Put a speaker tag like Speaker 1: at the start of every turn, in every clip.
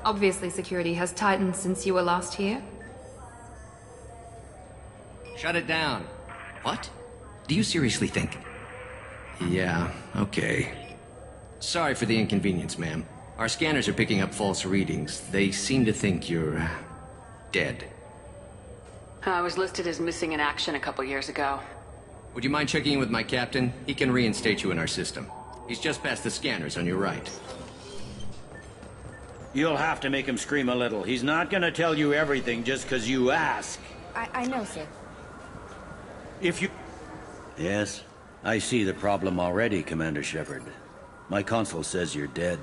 Speaker 1: Obviously security has tightened since you were last here.
Speaker 2: Shut it down. What? Do you seriously think? Yeah, okay. Sorry for the inconvenience, ma'am. Our scanners are picking up false readings. They seem to think you're... dead.
Speaker 3: I was listed as missing in action a couple years ago.
Speaker 2: Would you mind checking in with my captain? He can reinstate you in our system. He's just past the scanners on your right.
Speaker 4: You'll have to make him scream a little. He's not gonna tell you everything just because you ask.
Speaker 5: I know, sir.
Speaker 4: If you... Yes, I see the problem already, Commander Shepard. My console says you're dead.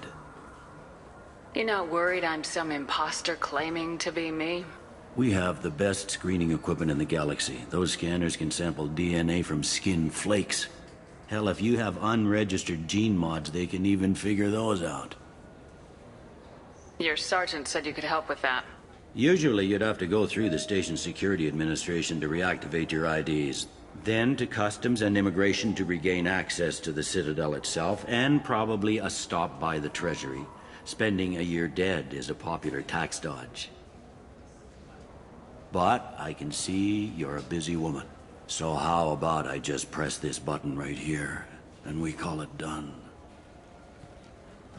Speaker 3: You're not worried I'm some imposter claiming to be me?
Speaker 4: We have the best screening equipment in the galaxy. Those scanners can sample DNA from skin flakes. Hell, if you have unregistered gene mods, they can even figure those out.
Speaker 3: Your sergeant said you could help with that.
Speaker 4: Usually you'd have to go through the Station Security Administration to reactivate your IDs. Then to Customs and Immigration to regain access to the Citadel itself, and probably a stop by the Treasury. Spending a year dead is a popular tax dodge. But I can see you're a busy woman. So how about I just press this button right here, and we call it done?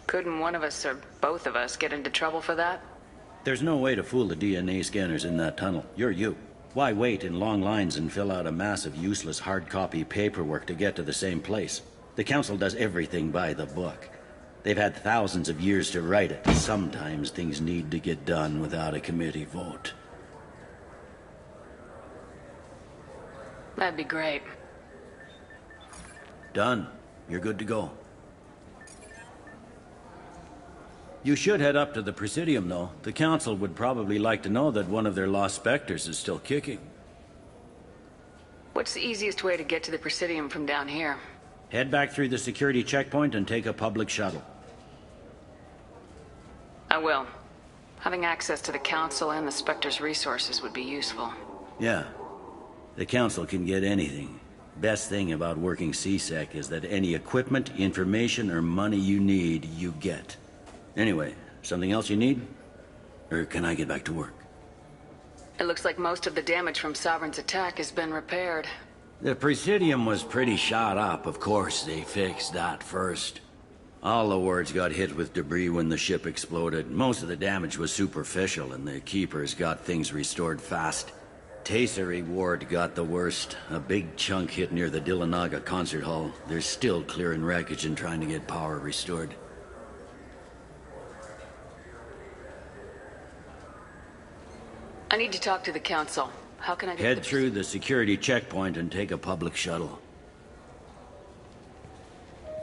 Speaker 3: Couldn't one of us or both of us get into trouble for that?
Speaker 4: There's no way to fool the DNA scanners in that tunnel. You're you. Why wait in long lines and fill out a massive useless hard copy paperwork to get to the same place? The Council does everything by the book. They've had thousands of years to write it. Sometimes things need to get done without a committee vote.
Speaker 3: That'd be great.
Speaker 4: Done. You're good to go. You should head up to the Presidium, though. The Council would probably like to know that one of their lost specters is still kicking.
Speaker 3: What's the easiest way to get to the Presidium from down here?
Speaker 4: Head back through the security checkpoint and take a public shuttle.
Speaker 3: I will. Having access to the Council and the Spectre's resources would be useful.
Speaker 4: Yeah. The Council can get anything. Best thing about working CSEC is that any equipment, information, or money you need, you get. Anyway, something else you need? Or can I get back to work?
Speaker 3: It looks like most of the damage from Sovereign's attack has been repaired.
Speaker 4: The Presidium was pretty shot up, of course. They fixed that first. All the wards got hit with debris when the ship exploded. Most of the damage was superficial, and the Keepers got things restored fast. Tasery Ward got the worst. A big chunk hit near the Dillanaga concert hall. They're still clearing wreckage and trying to get power restored.
Speaker 3: I need to talk to the Council. How can I get
Speaker 4: Head through the security checkpoint and take a public shuttle.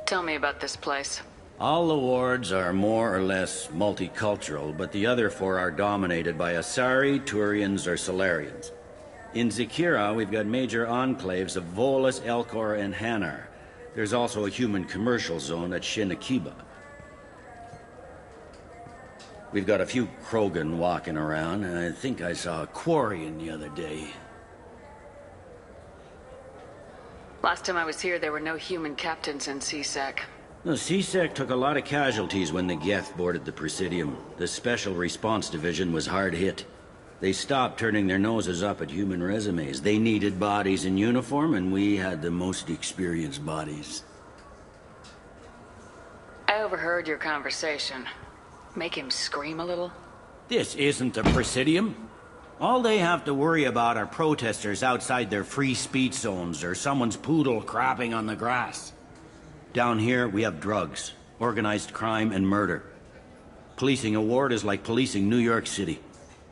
Speaker 3: Tell me about this place.
Speaker 4: All the wards are more or less multicultural, but the other four are dominated by Asari, Turians, or Solarians. In Zakira, we've got major enclaves of Volus, Elcor, and Hanar. There's also a human commercial zone at Shinakiba. We've got a few Krogan walking around, and I think I saw a Quarian the other day.
Speaker 3: Last time I was here, there were no human captains in CSEC.
Speaker 4: The CSEC took a lot of casualties when the Geth boarded the Presidium. The Special Response Division was hard hit. They stopped turning their noses up at human resumes. They needed bodies in uniform, and we had the most experienced bodies.
Speaker 3: I overheard your conversation. Make him scream a little?
Speaker 4: This isn't a Presidium. All they have to worry about are protesters outside their free speech zones or someone's poodle crapping on the grass. Down here, we have drugs, organized crime, and murder. Policing a ward is like policing New York City.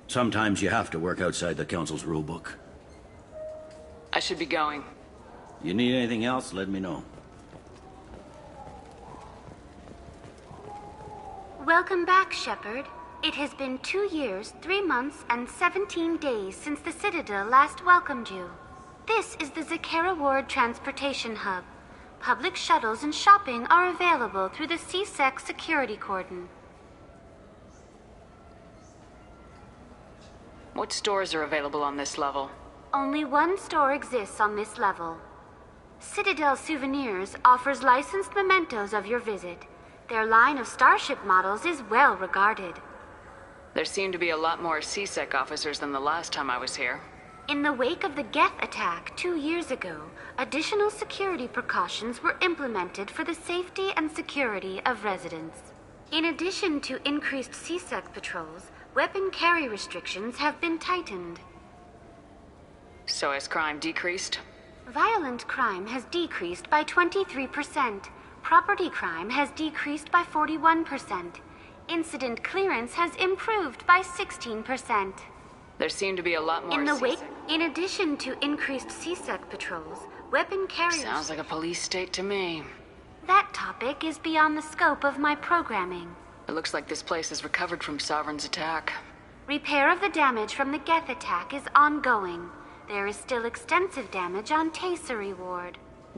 Speaker 4: Sometimes you have to work outside the Council's rulebook.
Speaker 3: I should be going.
Speaker 4: You need anything else, let me know.
Speaker 6: Welcome back, Shepard. It has been 2 years, 3 months, and 17 days since the Citadel last welcomed you. This is the Zakera Ward Transportation Hub. Public shuttles and shopping are available through the CSEC security cordon.
Speaker 3: What stores are available on this level?
Speaker 6: Only one store exists on this level. Citadel Souvenirs offers licensed mementos of your visit. Their line of starship models is well regarded.
Speaker 3: There seem to be a lot more CSEC officers than the last time I was here.
Speaker 6: In the wake of the Geth attack 2 years ago, additional security precautions were implemented for the safety and security of residents. In addition to increased CSEC patrols, weapon carry restrictions have been tightened.
Speaker 3: So has crime decreased?
Speaker 6: Violent crime has decreased by 23%. Property crime has decreased by 41%. Incident clearance has improved by 16%.
Speaker 3: There seem to be a lot more
Speaker 6: In addition to increased CSEC patrols, weapon carriers...
Speaker 3: Sounds like a police state to me.
Speaker 6: That topic is beyond the scope of my programming.
Speaker 3: It looks like this place has recovered from Sovereign's attack.
Speaker 6: Repair of the damage from the Geth attack is ongoing. There is still extensive damage on Tasery Ward.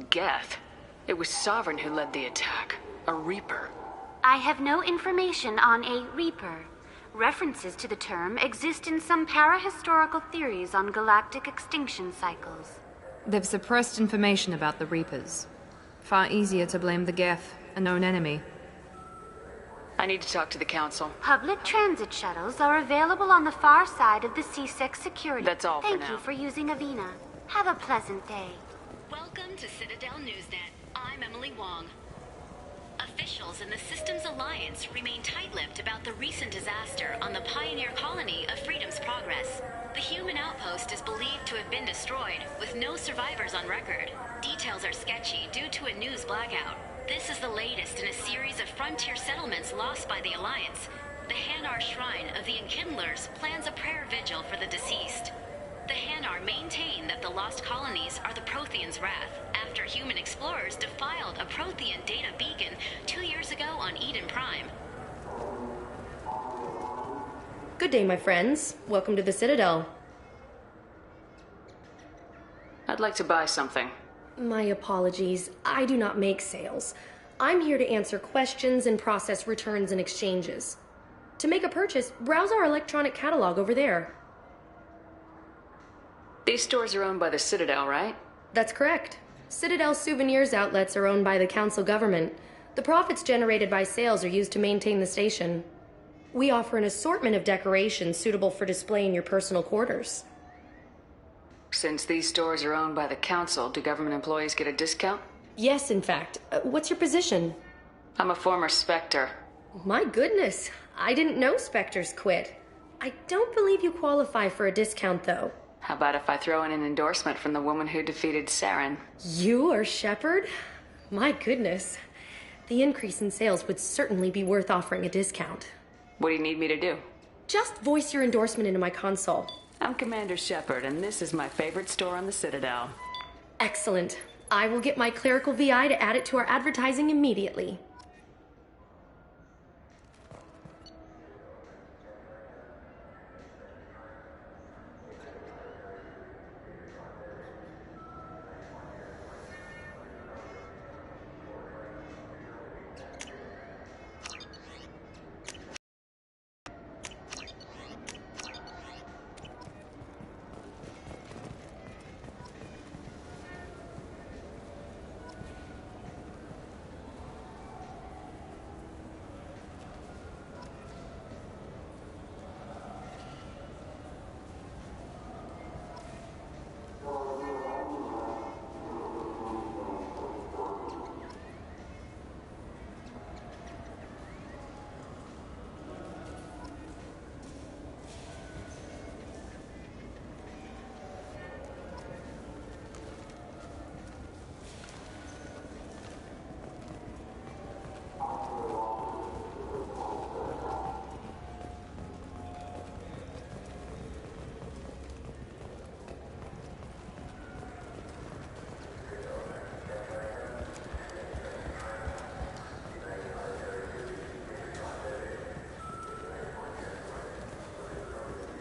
Speaker 3: Geth? It was Sovereign who led the attack. A Reaper.
Speaker 6: I have no information on a Reaper. References to the term exist in some parahistorical theories on galactic extinction cycles.
Speaker 1: They've suppressed information about the Reapers. Far easier to blame the Geth, a known enemy.
Speaker 3: I need to talk to the Council.
Speaker 6: Public transit shuttles are available on the far side of the CSEC security.
Speaker 3: That's all for now.
Speaker 6: Thank you for using Avina. Have a pleasant day.
Speaker 5: Welcome to Citadel Newsnet. I'm Emily Wong. Officials in the Systems Alliance remain tight-lipped about the recent disaster on the pioneer colony of Freedom's Progress. The human outpost is believed to have been destroyed, with no survivors on record. Details are sketchy due to a news blackout. This is the latest in a series of frontier settlements lost by the Alliance. The Hanar Shrine of the Enkindlers plans a prayer vigil for the deceased. The Hanar maintain that the lost colonies are the Protheans' wrath, after human explorers defiled a Prothean data beacon 2 years ago on Eden Prime.
Speaker 7: Good day, my friends. Welcome to the Citadel.
Speaker 3: I'd like to buy something.
Speaker 7: My apologies. I do not make sales. I'm here to answer questions and process returns and exchanges. To make a purchase, browse our electronic catalog over there.
Speaker 3: These stores are owned by the Citadel, right?
Speaker 7: That's correct. Citadel souvenirs outlets are owned by the Council government. The profits generated by sales are used to maintain the station. We offer an assortment of decorations suitable for display in your personal quarters.
Speaker 3: Since these stores are owned by the Council, do government employees get a discount?
Speaker 7: Yes, in fact. What's your position?
Speaker 3: I'm a former Spectre.
Speaker 7: My goodness, I didn't know Spectres quit. I don't believe you qualify for a discount, though.
Speaker 3: How about if I throw in an endorsement from the woman who defeated Saren?
Speaker 7: You are Shepard? My goodness. The increase in sales would certainly be worth offering a discount.
Speaker 3: What do you need me to do?
Speaker 7: Just voice your endorsement into my console.
Speaker 3: I'm Commander Shepard, and this is my favorite store on the Citadel.
Speaker 7: Excellent. I will get my clerical VI to add it to our advertising immediately.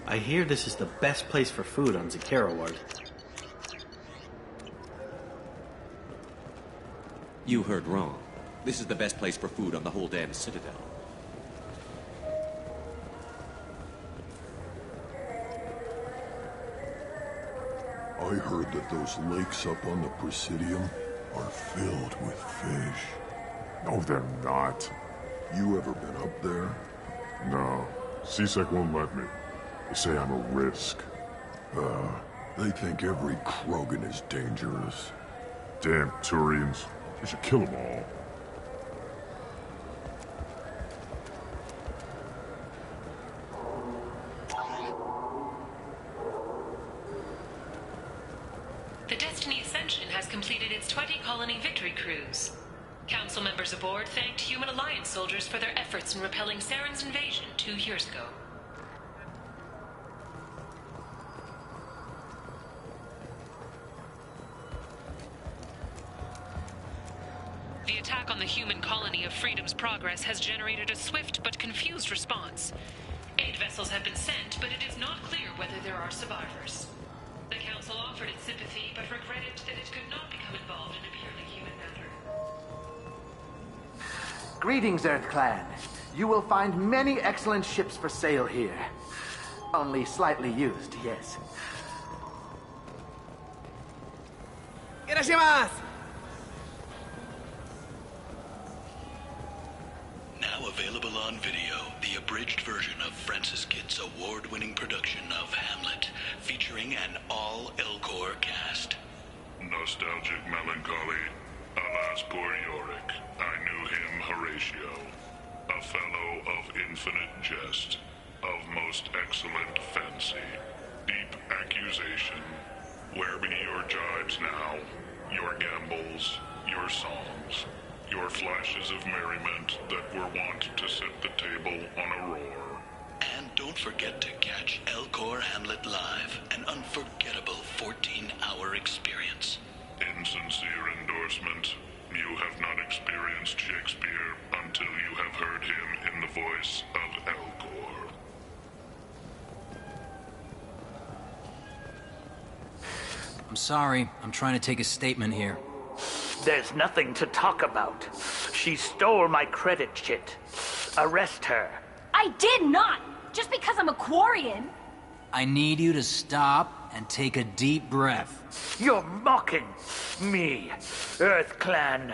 Speaker 8: I hear this is the best place for food on Zakera Ward.
Speaker 9: You heard wrong. This is the best place for food on the whole damn Citadel.
Speaker 10: I heard that those lakes up on the Presidium are filled with fish.
Speaker 11: No, they're not.
Speaker 10: You ever been up there?
Speaker 11: No.
Speaker 10: CSEC won't let me. They say I'm a risk. They think every Krogan is dangerous. Damn Turians. We should kill them all.
Speaker 11: The Destiny Ascension has completed its 20-colony victory cruise. Council members aboard thanked Human Alliance soldiers for their efforts in repelling Saren's invasion 2 years ago. The attack on the human colony of Freedom's Progress has generated a swift but confused response. Aid vessels have been sent, but it is not clear whether there are survivors. The Council offered its sympathy, but regretted that it could not become involved in a purely human matter.
Speaker 12: Greetings, Earth Clan. You will find many excellent ships for sale here. Only slightly used, yes.
Speaker 13: Irashimasu!
Speaker 14: Now available on video, the abridged version of Francis Kitt's award-winning production of Hamlet, featuring an all-Elcor cast.
Speaker 10: Nostalgic melancholy. Alas, poor Yorick. I knew him, Horatio. A fellow of infinite jest, of most excellent fancy. Deep accusation. Where be your jibes now? Your gambols, your songs, your flashes of merriment that were wont to set the table on a roar.
Speaker 14: And don't forget to catch Elcor Hamlet Live, an unforgettable 14-hour experience.
Speaker 10: Insincere endorsement. You have not experienced Shakespeare until you have heard him in the voice of Elcor.
Speaker 15: I'm sorry. I'm trying to take a statement here.
Speaker 12: There's nothing to talk about. She stole my credit chit. Arrest her.
Speaker 16: I did not! Just because I'm a Quarian!
Speaker 15: I need you to stop and take a deep breath.
Speaker 12: You're mocking me, Earth Clan.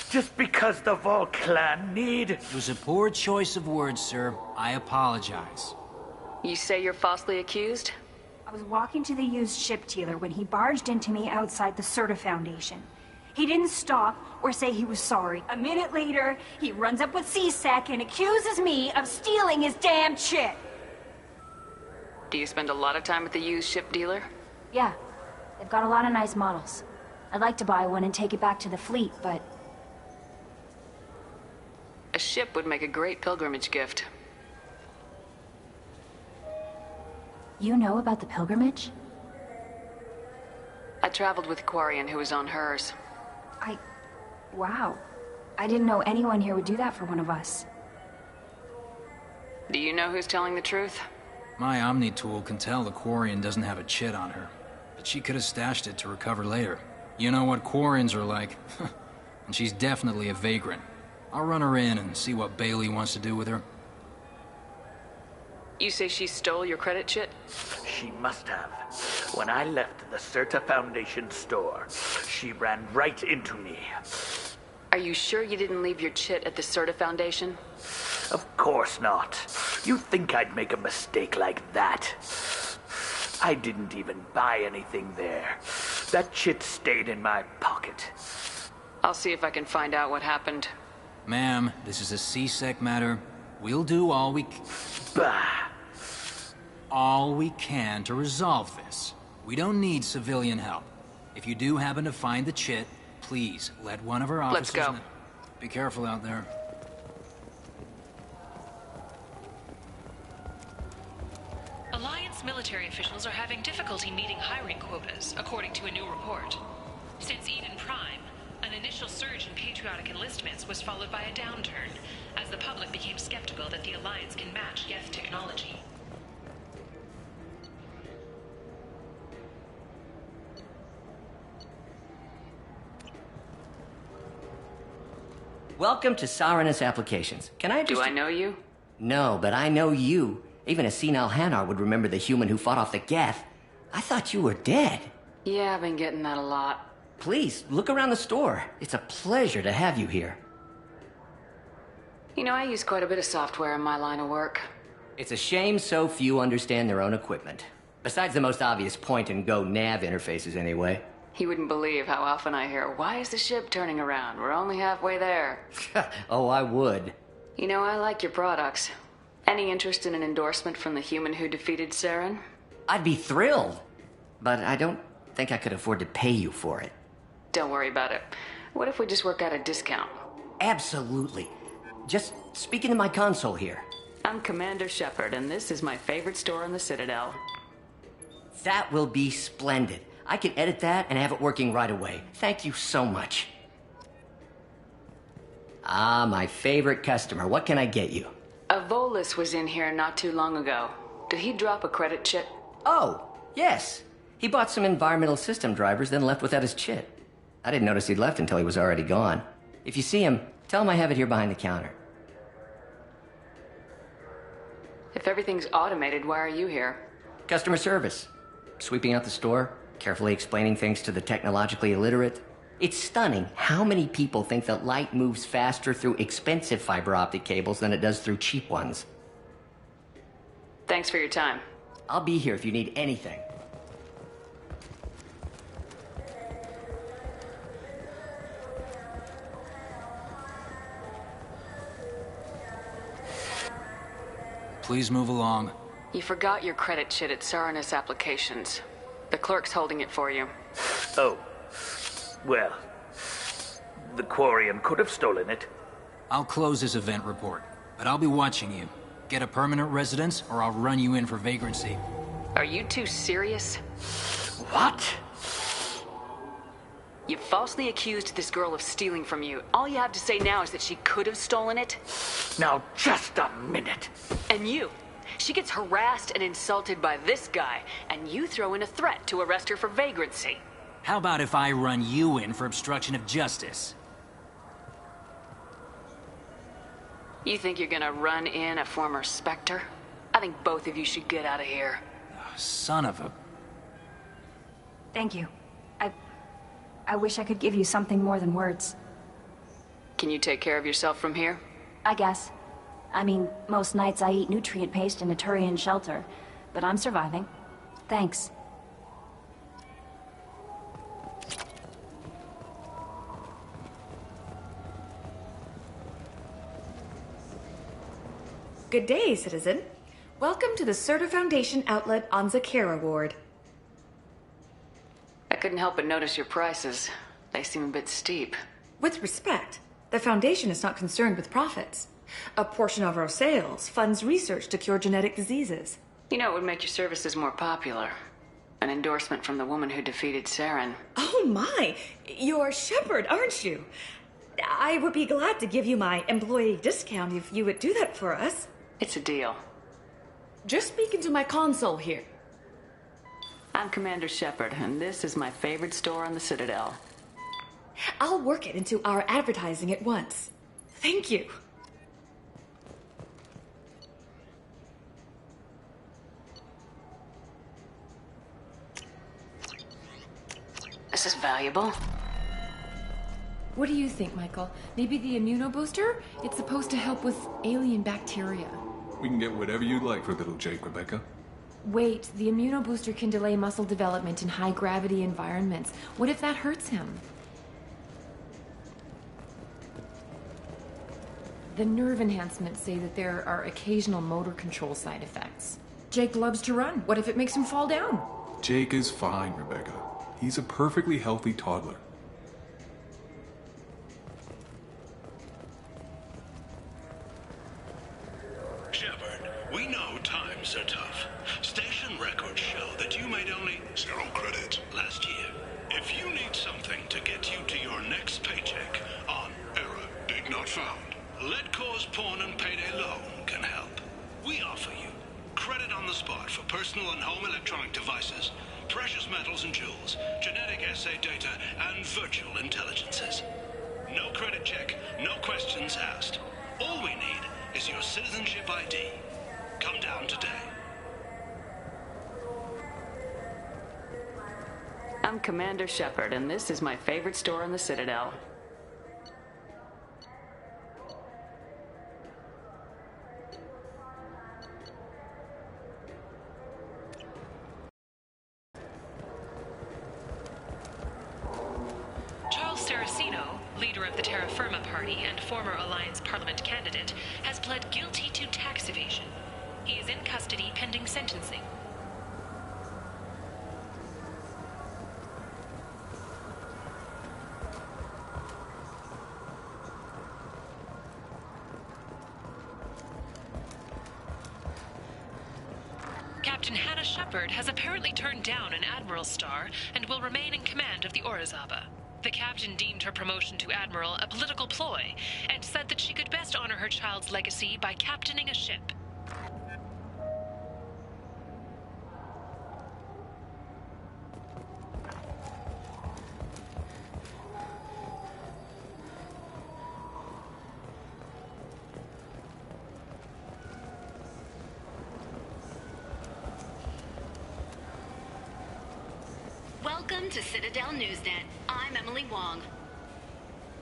Speaker 12: Just because the Vol Clan need...
Speaker 15: It was a poor choice of words, sir. I apologize.
Speaker 3: You say you're falsely accused?
Speaker 16: I was walking to the used ship dealer when he barged into me outside the Serta Foundation. He didn't stop or say he was sorry. A minute later, he runs up with CSEC and accuses me of stealing his damn shit.
Speaker 3: Do you spend a lot of time at the used ship dealer?
Speaker 16: Yeah, they've got a lot of nice models. I'd like to buy one and take it back to the fleet, but...
Speaker 3: A ship would make a great pilgrimage gift.
Speaker 16: You know about the pilgrimage?
Speaker 3: I traveled with a Quarian who was on hers.
Speaker 16: Wow. I didn't know anyone here would do that for one of us.
Speaker 3: Do you know who's telling the truth?
Speaker 15: My Omni tool can tell the Quarian doesn't have a chit on her, but she could have stashed it to recover later. You know what Quarians are like. And she's definitely a vagrant. I'll run her in and see what Bailey wants to do with her.
Speaker 3: You say she stole your credit chit?
Speaker 12: She must have. When I left the Serta Foundation store, she ran right into me.
Speaker 3: Are you sure you didn't leave your chit at the Serta Foundation?
Speaker 12: Of course not. You think I'd make a mistake like that? I didn't even buy anything there. That chit stayed in my pocket.
Speaker 3: I'll see if I can find out what happened.
Speaker 15: Ma'am, this is a CSEC matter. We'll do all we can to resolve this. We don't need civilian help. If you do happen to find the chit, please let one of our officers...
Speaker 3: Let's go.
Speaker 15: Be careful out there.
Speaker 11: Alliance military officials are having difficulty meeting hiring quotas, according to a new report. Since Eden Prime, an initial surge in patriotic enlistments was followed by a downturn, as the public became skeptical that the Alliance can match Geth technology.
Speaker 17: Welcome to Sarenus Applications. Can I just...
Speaker 3: Do I know you?
Speaker 17: No, but I know you. Even a senile Hanar would remember the human who fought off the Geth. I thought you were dead.
Speaker 3: Yeah, I've been getting that a lot.
Speaker 17: Please, look around the store. It's a pleasure to have you here.
Speaker 3: You know, I use quite a bit of software in my line of work.
Speaker 17: It's a shame so few understand their own equipment. Besides the most obvious point-and-go nav interfaces, anyway.
Speaker 3: You wouldn't believe how often I hear, "Why is the ship turning around? We're only halfway there."
Speaker 17: Oh, I would.
Speaker 3: You know, I like your products. Any interest in an endorsement from the human who defeated Saren?
Speaker 17: I'd be thrilled. But I don't think I could afford to pay you for it.
Speaker 3: Don't worry about it. What if we just work out a discount?
Speaker 17: Absolutely. Just speak into my console here.
Speaker 3: I'm Commander Shepard, and this is my favorite store on the Citadel.
Speaker 17: That will be splendid. I can edit that and have it working right away. Thank you so much. Ah, my favorite customer. What can I get you?
Speaker 3: A Volus was in here not too long ago. Did he drop a credit chit?
Speaker 17: Oh, yes. He bought some environmental system drivers, then left without his chit. I didn't notice he'd left until he was already gone. If you see him, tell him I have it here behind the counter.
Speaker 3: If everything's automated, why are you here?
Speaker 17: Customer service. Sweeping out the store, carefully explaining things to the technologically illiterate. It's stunning how many people think that light moves faster through expensive fiber optic cables than it does through cheap ones.
Speaker 3: Thanks for your time.
Speaker 17: I'll be here if you need anything.
Speaker 15: Please move along.
Speaker 3: You forgot your credit chit at Saranus Applications. The clerk's holding it for you.
Speaker 12: Oh. Well, the Quarian could have stolen it.
Speaker 15: I'll close this event report, but I'll be watching you. Get a permanent residence, or I'll run you in for vagrancy.
Speaker 3: Are you two serious?
Speaker 12: What?
Speaker 3: You falsely accused this girl of stealing from you. All you have to say now is that she could have stolen it?
Speaker 12: Now, just a minute.
Speaker 3: And you. She gets harassed and insulted by this guy, and you throw in a threat to arrest her for vagrancy.
Speaker 15: How about if I run you in for obstruction of justice?
Speaker 3: You think you're gonna run in a former Spectre? I think both of you should get out of here.
Speaker 15: Son of a...
Speaker 16: Thank you. I wish I could give you something more than words.
Speaker 3: Can you take care of yourself from here?
Speaker 16: I guess. I mean, most nights I eat nutrient paste in a Turian shelter, but I'm surviving. Thanks.
Speaker 13: Good day, citizen. Welcome to the Certa Foundation outlet on Zakera Ward.
Speaker 3: I couldn't help but notice your prices. They seem a bit steep.
Speaker 13: With respect, the Foundation is not concerned with profits. A portion of our sales funds research to cure genetic diseases.
Speaker 3: You know, it would make your services more popular. An endorsement from the woman who defeated Saren.
Speaker 13: Oh my! You're Shepard, aren't you? I would be glad to give you my employee discount if you would do that for us.
Speaker 3: It's a deal.
Speaker 13: Just speak into my console here.
Speaker 3: I'm Commander Shepard, and this is my favorite store on the Citadel.
Speaker 13: I'll work it into our advertising at once. Thank you.
Speaker 3: This is valuable.
Speaker 1: What do you think, Michael? Maybe the immunobooster? It's supposed to help with alien bacteria.
Speaker 18: We can get whatever you'd like for little Jake, Rebecca.
Speaker 1: Wait, the immunobooster can delay muscle development in high-gravity environments. What if that hurts him? The nerve enhancements say that there are occasional motor control side effects. Jake loves to run. What if it makes him fall down?
Speaker 18: Jake is fine, Rebecca. He's a perfectly healthy toddler.
Speaker 14: Shepard, we know times are tough. Station records show that you made only
Speaker 10: 0 credit
Speaker 14: last year. If you need something to get you to your next paycheck on
Speaker 10: error, dig not found.
Speaker 14: Lead Cause Pawn and Payday Loan can help. We offer you credit on the spot for personal and home electronic devices, precious metals and jewels, genetic assay data, and virtual intelligences. No credit check, no questions asked. All we need is your citizenship ID. Come down today.
Speaker 3: I'm Commander Shepard, and this is my favorite store on the Citadel.
Speaker 11: of the Terra Firma Party and former Alliance Parliament candidate, has pled guilty to tax evasion. He is in custody pending sentencing. Captain Hannah Shepard has apparently turned down an Admiral's star and will remain in command of the Orizaba. The captain deemed her promotion to Admiral a political ploy and said that she could best honor her child's legacy by captaining a ship.
Speaker 5: Welcome to Citadel Newsnet. I'm Emily Wong.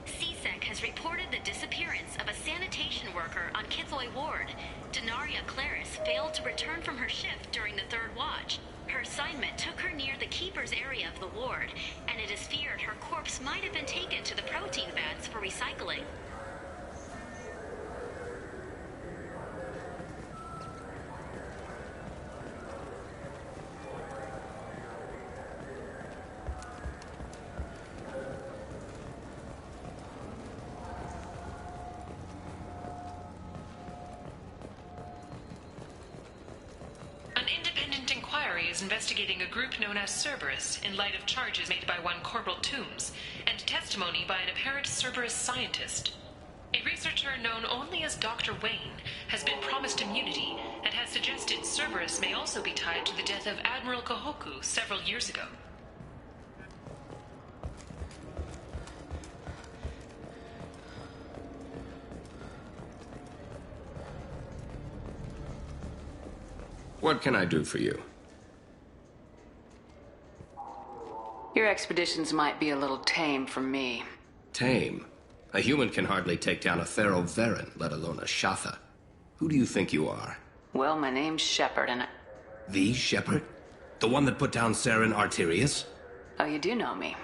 Speaker 5: CSEC has reported the disappearance of a sanitation worker on Kithoy Ward. Denaria Claris failed to return from her shift during the third watch. Her assignment took her near the keeper's area of the ward, and it is feared her corpse might have been taken to the protein vats for recycling.
Speaker 11: Is investigating a group known as Cerberus in light of charges made by one Corporal Toombs and testimony by an apparent Cerberus scientist. A researcher known only as Dr. Wayne has been promised immunity and has suggested Cerberus may also be tied to the death of Admiral Kohoku several years ago.
Speaker 2: What can I do for you?
Speaker 3: Your expeditions might be a little tame for me.
Speaker 2: Tame? A human can hardly take down a Pharaoh Varen, let alone a Shatha. Who do you think you are?
Speaker 3: Well, my name's Shepard, and
Speaker 2: The Shepard? The one that put down Saren Arterius?
Speaker 3: Oh, you do know me.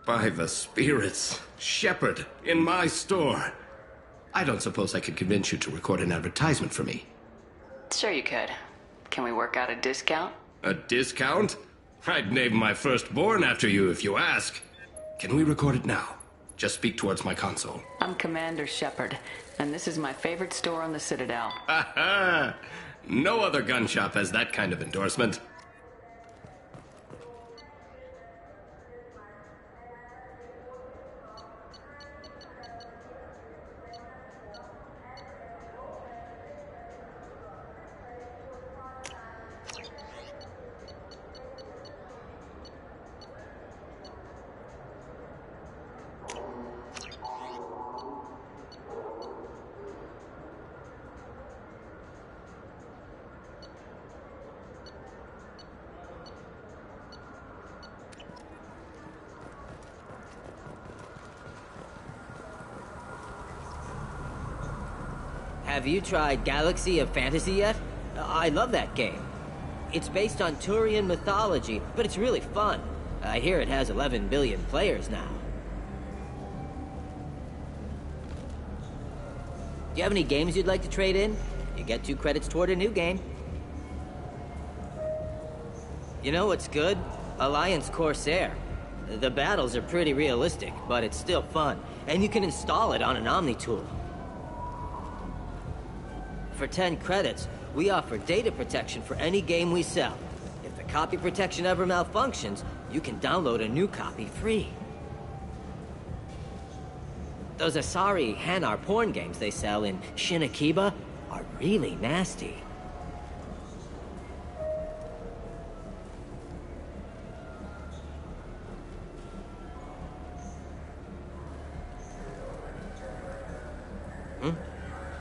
Speaker 2: By the spirits. Shepard, in my store. I don't suppose I could convince you to record an advertisement for me.
Speaker 3: Sure you could. Can we work out a discount?
Speaker 2: A discount? I'd name my firstborn after you if you ask. Can we record it now? Just speak towards my console.
Speaker 3: I'm Commander Shepard, and this is my favorite store on the Citadel.
Speaker 2: Ha ha! No other gun shop has that kind of endorsement.
Speaker 19: Have you tried Galaxy of Fantasy yet? I love that game. It's based on Turian mythology, but it's really fun. I hear it has 11 billion players now. Do you have any games you'd like to trade in? You get 2 credits toward a new game. You know what's good? Alliance Corsair. The battles are pretty realistic, but it's still fun, and you can install it on an Omni tool. For 10 credits, we offer data protection for any game we sell. If the copy protection ever malfunctions, you can download a new copy free. Those Asari Hanar porn games they sell in Shinakiba are really nasty.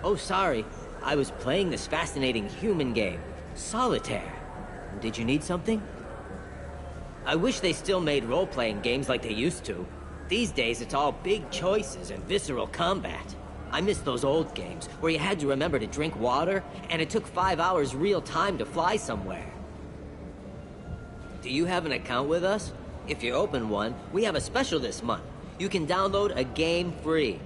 Speaker 19: Oh, sorry. I was playing this fascinating human game, Solitaire. Did you need something? I wish they still made role-playing games like they used to. These days, it's all big choices and visceral combat. I miss those old games, where you had to remember to drink water, and it took 5 hours real time to fly somewhere. Do you have an account with us? If you open one, we have a special this month. You can download a game free.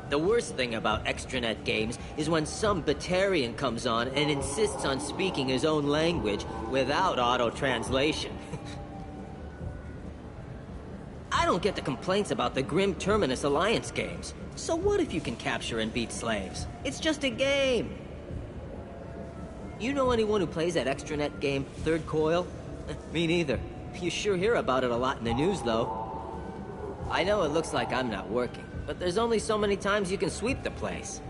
Speaker 19: The worst thing about extranet games is when some Batarian comes on and insists on speaking his own language without auto-translation. I don't get the complaints about the Grim Terminus Alliance games. So what if you can capture and beat slaves? It's just a game. You know anyone who plays that extranet game, Third Coil? Me neither. You sure hear about it a lot in the news, though. I know it looks like I'm not working, but there's only so many times you can sweep the place.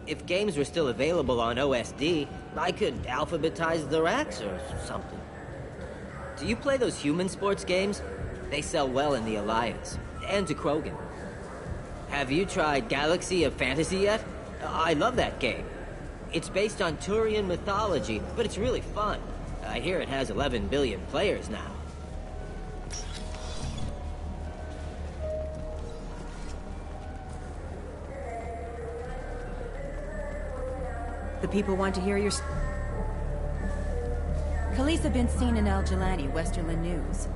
Speaker 19: If games were still available on OSD, I could alphabetize the racks or something. Do you play those human sports games? They sell well in the Alliance, and to Krogan. Have you tried Galaxy of Fantasy yet? I love that game. It's based on Turian mythology, but it's really fun. I hear it has 11 billion players now.
Speaker 20: The people want to hear your... Khaleesa been seen in Al Jelani, Westerland News.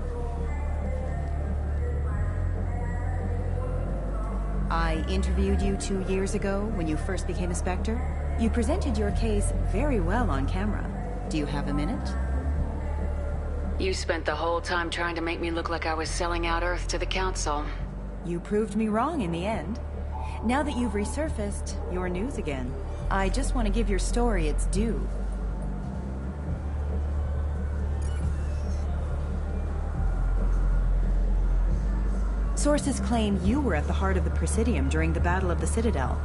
Speaker 20: I interviewed you 2 years ago when you first became a Spectre. You presented your case very well on camera. Do you have a minute?
Speaker 3: You spent the whole time trying to make me look like I was selling out Earth to the Council.
Speaker 20: You proved me wrong in the end. Now that you've resurfaced, you're news again. I just want to give your story its due. Sources claim you were at the heart of the Presidium during the Battle of the Citadel.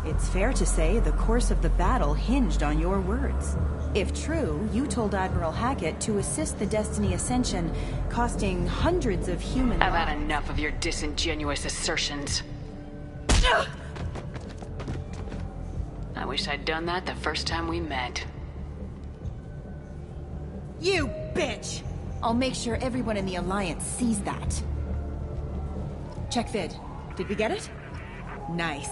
Speaker 20: It's fair to say the course of the battle hinged on your words. If true, you told Admiral Hackett to assist the Destiny Ascension, costing hundreds of human lives.
Speaker 3: I've had enough of your disingenuous assertions. I wish I'd done that the first time we met.
Speaker 20: You bitch! I'll make sure everyone in the Alliance sees that. Check vid. Did we get it? Nice.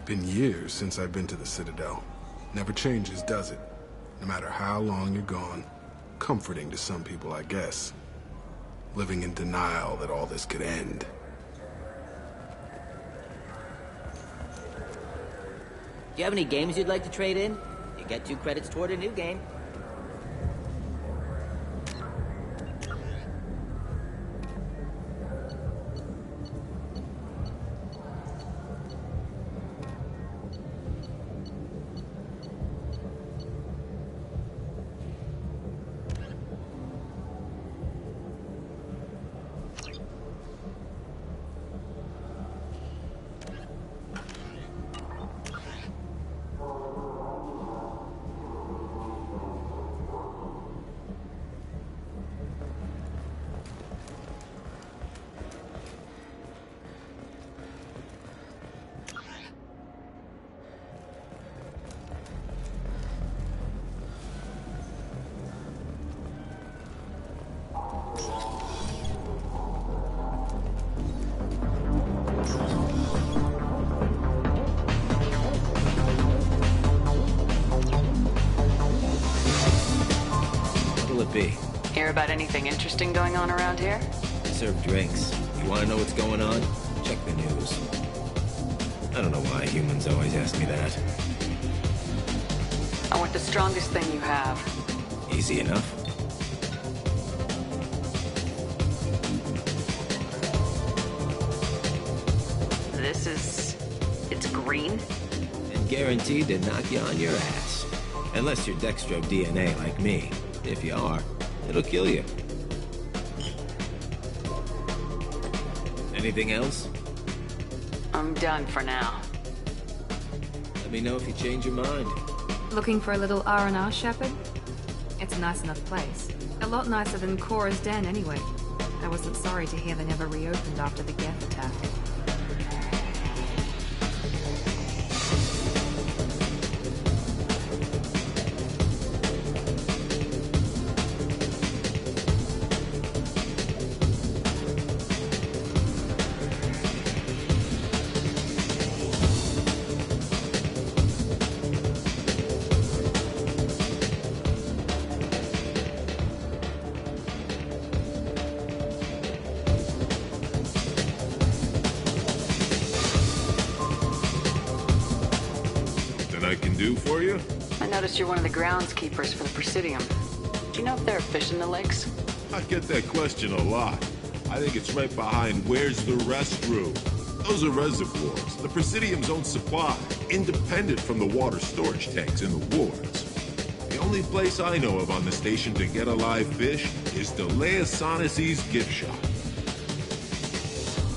Speaker 18: Been years since I've been to the Citadel. Never changes, does it? No matter how long you're gone. Comforting to some people, I guess. Living in denial that all this could end.
Speaker 19: Do you have any games you'd like to trade in? You get 2 credits toward a new game.
Speaker 2: Be.
Speaker 3: Hear about anything interesting going on around here?
Speaker 2: I serve drinks. You want to know what's going on? Check the news. I don't know why humans always ask me that.
Speaker 3: I want the strongest thing you have.
Speaker 2: Easy enough.
Speaker 3: It's green?
Speaker 2: And guaranteed to knock you on your ass. Unless you're dextro DNA like me. If you are, it'll kill you. Anything else?
Speaker 3: I'm done for now.
Speaker 2: Let me know if you change your mind.
Speaker 1: Looking for a little R&R, Shepard? It's a nice enough place. A lot nicer than Cora's den, anyway. I wasn't sorry to hear they never reopened after the Geth attack.
Speaker 21: I can do for you?
Speaker 3: I noticed you're one of the groundskeepers for the Presidium. Do you know if there are fish in the lakes?
Speaker 21: I get that question a lot. I think it's right behind where's the restroom. Those are reservoirs, the Presidium's own supply, independent from the water storage tanks in the wards. The only place I know of on the station to get a live fish is Delea Sonesi's gift shop.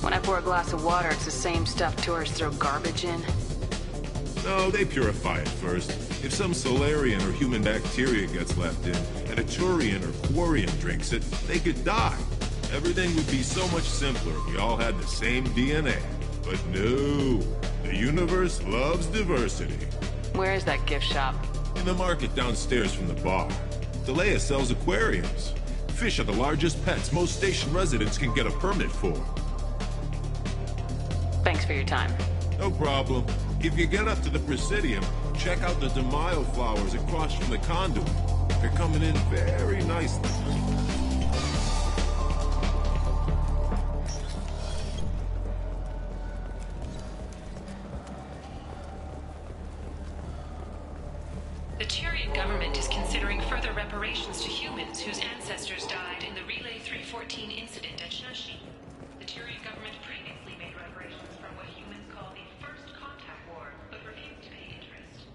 Speaker 3: When I pour a glass of water, it's the same stuff tourists throw garbage in.
Speaker 21: No, they purify it first. If some Solarian or human bacteria gets left in, and a Turian or Quarian drinks it, they could die. Everything would be so much simpler if we all had the same DNA. But no, the universe loves diversity.
Speaker 3: Where is that gift shop?
Speaker 21: In the market downstairs from the bar. Delea sells aquariums. Fish are the largest pets most station residents can get a permit for.
Speaker 3: Thanks for your time.
Speaker 21: No problem. If you get up to the Presidium, check out the De Mayo flowers across from the conduit. They're coming in very nicely.
Speaker 11: The Tyrian government is considering further reparations to humans whose ancestors died in the Relay 314 incident at Shashi. The Tyrian government previously made reparations for what humans call the First Contact War, but refused to pay interest.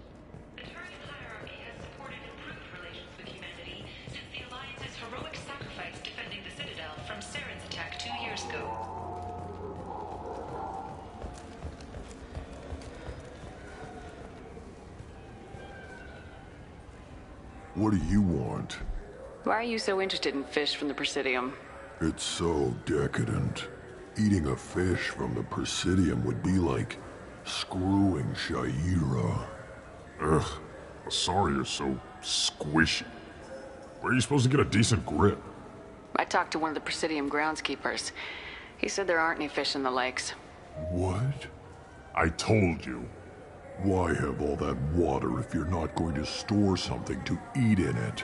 Speaker 11: The Tyrian hierarchy has supported improved relations with humanity since the Alliance's heroic sacrifice defending the Citadel from Saren's attack 2 years ago.
Speaker 22: What do you want?
Speaker 3: Why are you so interested in fish from the Presidium?
Speaker 22: It's so decadent. Eating a fish from the Presidium would be like screwing Shaira.
Speaker 10: Ugh, sorry, is so squishy. Where are you supposed to get a decent grip?
Speaker 3: I talked to one of the Presidium groundskeepers. He said there aren't any fish in the lakes.
Speaker 22: What?
Speaker 10: I told you.
Speaker 22: Why have all that water if you're not going to store something to eat in it?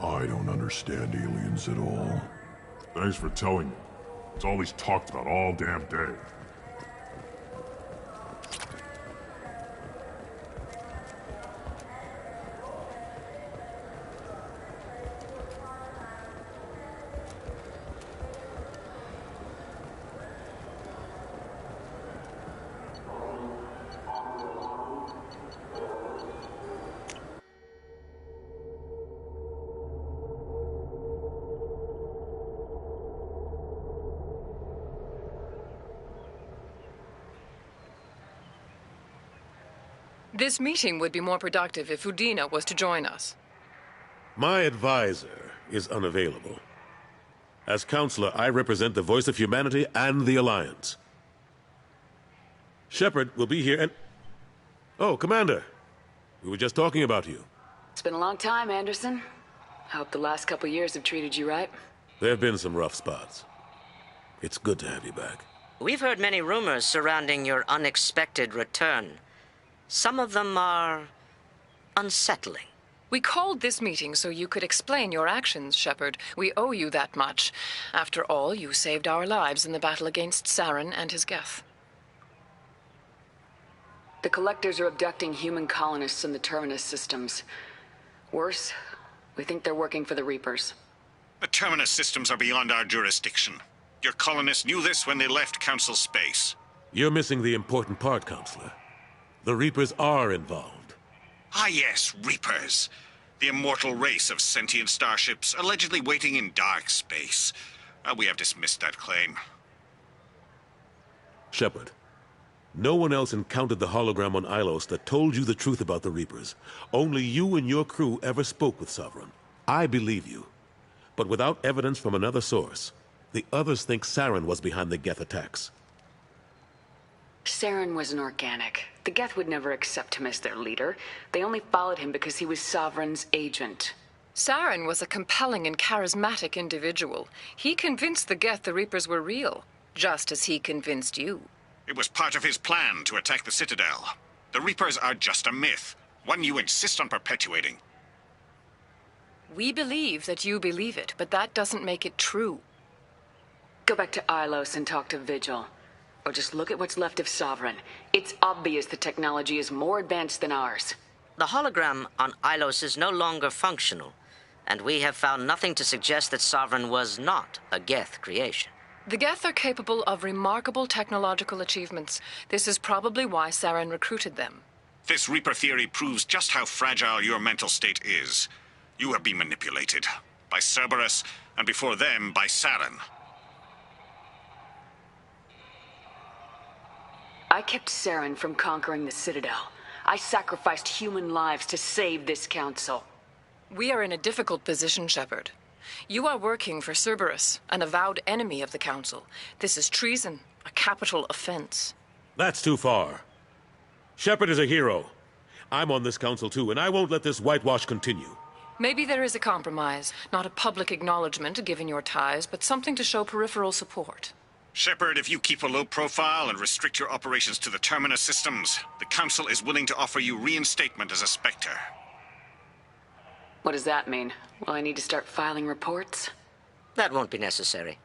Speaker 22: I don't understand aliens at all.
Speaker 10: Thanks for telling me. It's all he's talked about all damn day.
Speaker 23: This meeting would be more productive if Udina was to join us.
Speaker 24: My advisor is unavailable. As counselor, I represent the voice of humanity and the Alliance. Shepard will be here and... Oh, Commander. We were just talking about you.
Speaker 3: It's been a long time, Anderson. I hope the last couple years have treated you right.
Speaker 24: There have been some rough spots. It's good to have you back.
Speaker 25: We've heard many rumors surrounding your unexpected return. Some of them are unsettling.
Speaker 23: We called this meeting so you could explain your actions, Shepard. We owe you that much. After all, you saved our lives in the battle against Saren and his Geth.
Speaker 3: The Collectors are abducting human colonists in the Terminus systems. Worse, we think they're working for the Reapers.
Speaker 26: The Terminus systems are beyond our jurisdiction. Your colonists knew this when they left Council space.
Speaker 24: You're missing the important part, Counselor. The Reapers are involved.
Speaker 26: Ah yes, Reapers. The immortal race of sentient starships allegedly waiting in dark space. We have dismissed that claim.
Speaker 24: Shepard, no one else encountered the hologram on Ilos that told you the truth about the Reapers. Only you and your crew ever spoke with Sovereign. I believe you. But without evidence from another source, the others think Saren was behind the Geth attacks.
Speaker 3: Saren was an organic. The Geth would never accept him as their leader. They only followed him because he was Sovereign's agent.
Speaker 23: Saren was a compelling and charismatic individual. He convinced the Geth the Reapers were real, just as he convinced you.
Speaker 26: It was part of his plan to attack the Citadel. The Reapers are just a myth, one you insist on perpetuating.
Speaker 23: We believe that you believe it, but that doesn't make it true.
Speaker 3: Go back to Ilos and talk to Vigil. Or just look at what's left of Sovereign. It's obvious the technology is more advanced than ours.
Speaker 25: The hologram on Ilos is no longer functional, and we have found nothing to suggest that Sovereign was not a Geth creation.
Speaker 23: The Geth are capable of remarkable technological achievements. This is probably why Saren recruited them.
Speaker 26: This Reaper theory proves just how fragile your mental state is. You have been manipulated. By Cerberus, and before them, by Saren.
Speaker 3: I kept Saren from conquering the Citadel. I sacrificed human lives to save this council.
Speaker 23: We are in a difficult position, Shepard. You are working for Cerberus, an avowed enemy of the Council. This is treason, a capital offense.
Speaker 24: That's too far. Shepard is a hero. I'm on this council too, and I won't let this whitewash continue.
Speaker 23: Maybe there is a compromise. Not a public acknowledgement given your ties, but something to show peripheral support.
Speaker 26: Shepard, if you keep a low profile and restrict your operations to the Terminus systems, the Council is willing to offer you reinstatement as a Spectre.
Speaker 3: What does that mean? Will I need to start filing reports?
Speaker 25: That won't be necessary.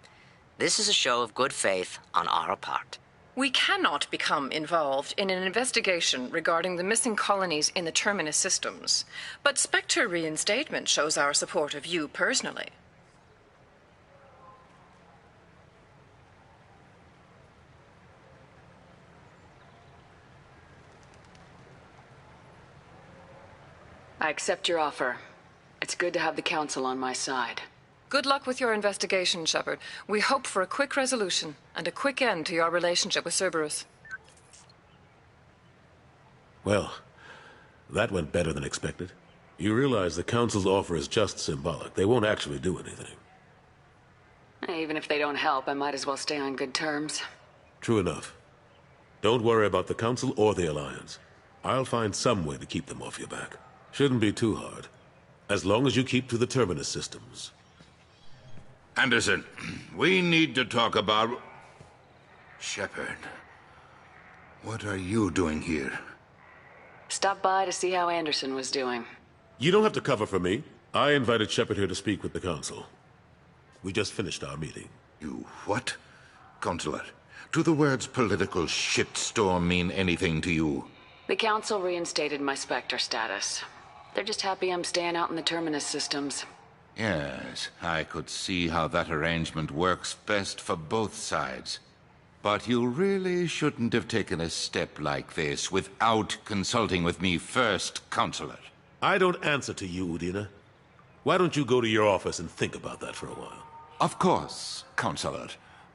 Speaker 25: This is a show of good faith on our part.
Speaker 23: We cannot become involved in an investigation regarding the missing colonies in the Terminus systems, but Spectre reinstatement shows our support of you personally.
Speaker 3: I accept your offer. It's good to have the Council on my side.
Speaker 23: Good luck with your investigation, Shepard. We hope for a quick resolution and a quick end to your relationship with Cerberus.
Speaker 24: Well, that went better than expected. You realize the Council's offer is just symbolic. They won't actually do anything.
Speaker 3: Even if they don't help, I might as well stay on good terms.
Speaker 24: True enough. Don't worry about the Council or the Alliance. I'll find some way to keep them off your back. Shouldn't be too hard. As long as you keep to the Terminus systems.
Speaker 4: Anderson, we need to talk about... Shepard. What are you doing here?
Speaker 3: Stop by to see how Anderson was doing.
Speaker 24: You don't have to cover for me. I invited Shepard here to speak with the Council. We just finished our meeting.
Speaker 4: You what? Consular, do the words political shitstorm mean anything to you?
Speaker 3: The Council reinstated my Spectre status. They're just happy I'm staying out in the Terminus systems.
Speaker 4: Yes, I could see how that arrangement works best for both sides. But you really shouldn't have taken a step like this without consulting with me first, Consular.
Speaker 24: I don't answer to you, Udina. Why don't you go to your office and think about that for a while?
Speaker 4: Of course, Consular.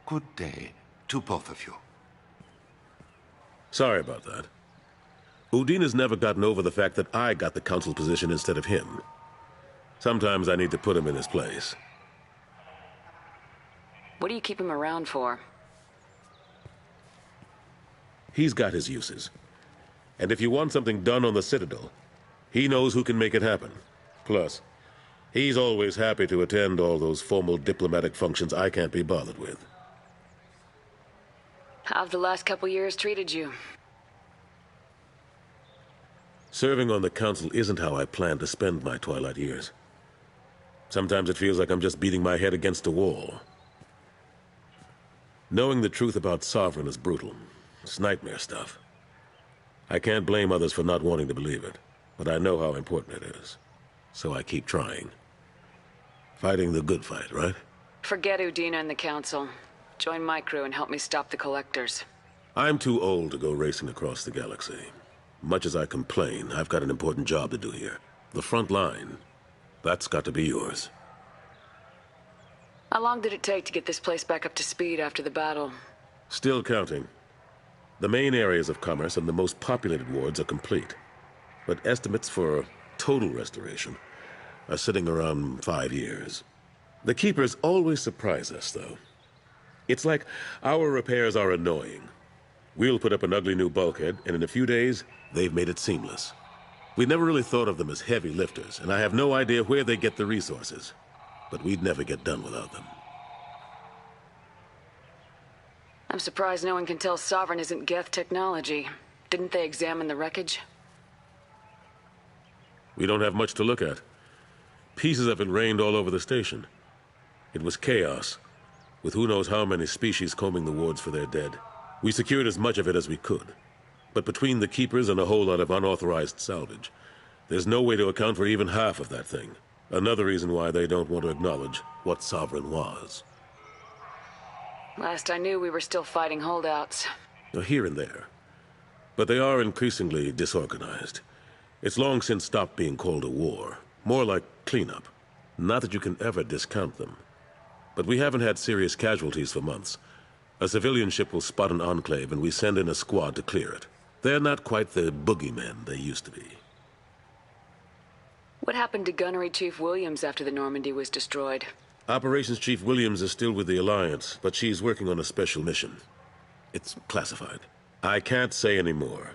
Speaker 4: Good day to both of you.
Speaker 24: Sorry about that. Udina's never gotten over the fact that I got the Council position instead of him. Sometimes I need to put him in his place.
Speaker 3: What do you keep him around for?
Speaker 24: He's got his uses. And if you want something done on the Citadel, he knows who can make it happen. Plus, he's always happy to attend all those formal diplomatic functions I can't be bothered with.
Speaker 3: How have the last couple years treated you?
Speaker 24: Serving on the Council isn't how I plan to spend my twilight years. Sometimes it feels like I'm just beating my head against a wall. Knowing the truth about Sovereign is brutal. It's nightmare stuff. I can't blame others for not wanting to believe it, but I know how important it is. So I keep trying. Fighting the good fight, right?
Speaker 3: Forget Udina and the Council. Join my crew and help me stop the Collectors.
Speaker 24: I'm too old to go racing across the galaxy. Much as I complain, I've got an important job to do here. The front line. That's got to be yours.
Speaker 3: How long did it take to get this place back up to speed after the battle?
Speaker 24: Still counting. The main areas of commerce and the most populated wards are complete. But estimates for total restoration are sitting around 5 years. The Keepers always surprise us, though. It's like our repairs are annoying. We'll put up an ugly new bulkhead, and in a few days, they've made it seamless. We never really thought of them as heavy lifters, and I have no idea where they get the resources. But we'd never get done without them.
Speaker 3: I'm surprised no one can tell Sovereign isn't Geth technology. Didn't they examine the wreckage?
Speaker 24: We don't have much to look at. Pieces of it rained all over the station. It was chaos, with who knows how many species combing the wards for their dead. We secured as much of it as we could. But between the keepers and a whole lot of unauthorized salvage, there's no way to account for even half of that thing. Another reason why they don't want to acknowledge what Sovereign was.
Speaker 3: Last I knew, we were still fighting holdouts.
Speaker 24: Here and there. But they are increasingly disorganized. It's long since stopped being called a war. More like cleanup. Not that you can ever discount them. But we haven't had serious casualties for months. A civilian ship will spot an enclave and we send in a squad to clear it. They're not quite the boogeymen they used to be.
Speaker 3: What happened to Gunnery Chief Williams after the Normandy was destroyed?
Speaker 24: Operations Chief Williams is still with the Alliance, but she's working on a special mission. It's classified. I can't say any more.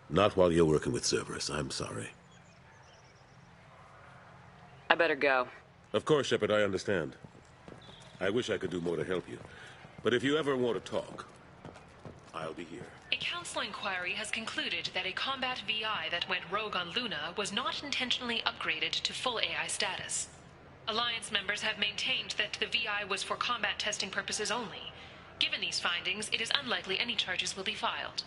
Speaker 24: Not while you're working with Cerberus, I'm sorry.
Speaker 3: I better go.
Speaker 24: Of course, Shepard, I understand. I wish I could do more to help you. But if you ever want to talk, I'll be here.
Speaker 11: A council inquiry has concluded that a combat VI that went rogue on Luna was not intentionally upgraded to full AI status. Alliance members have maintained that the VI was for combat testing purposes only. Given these findings, it is unlikely any charges will be filed.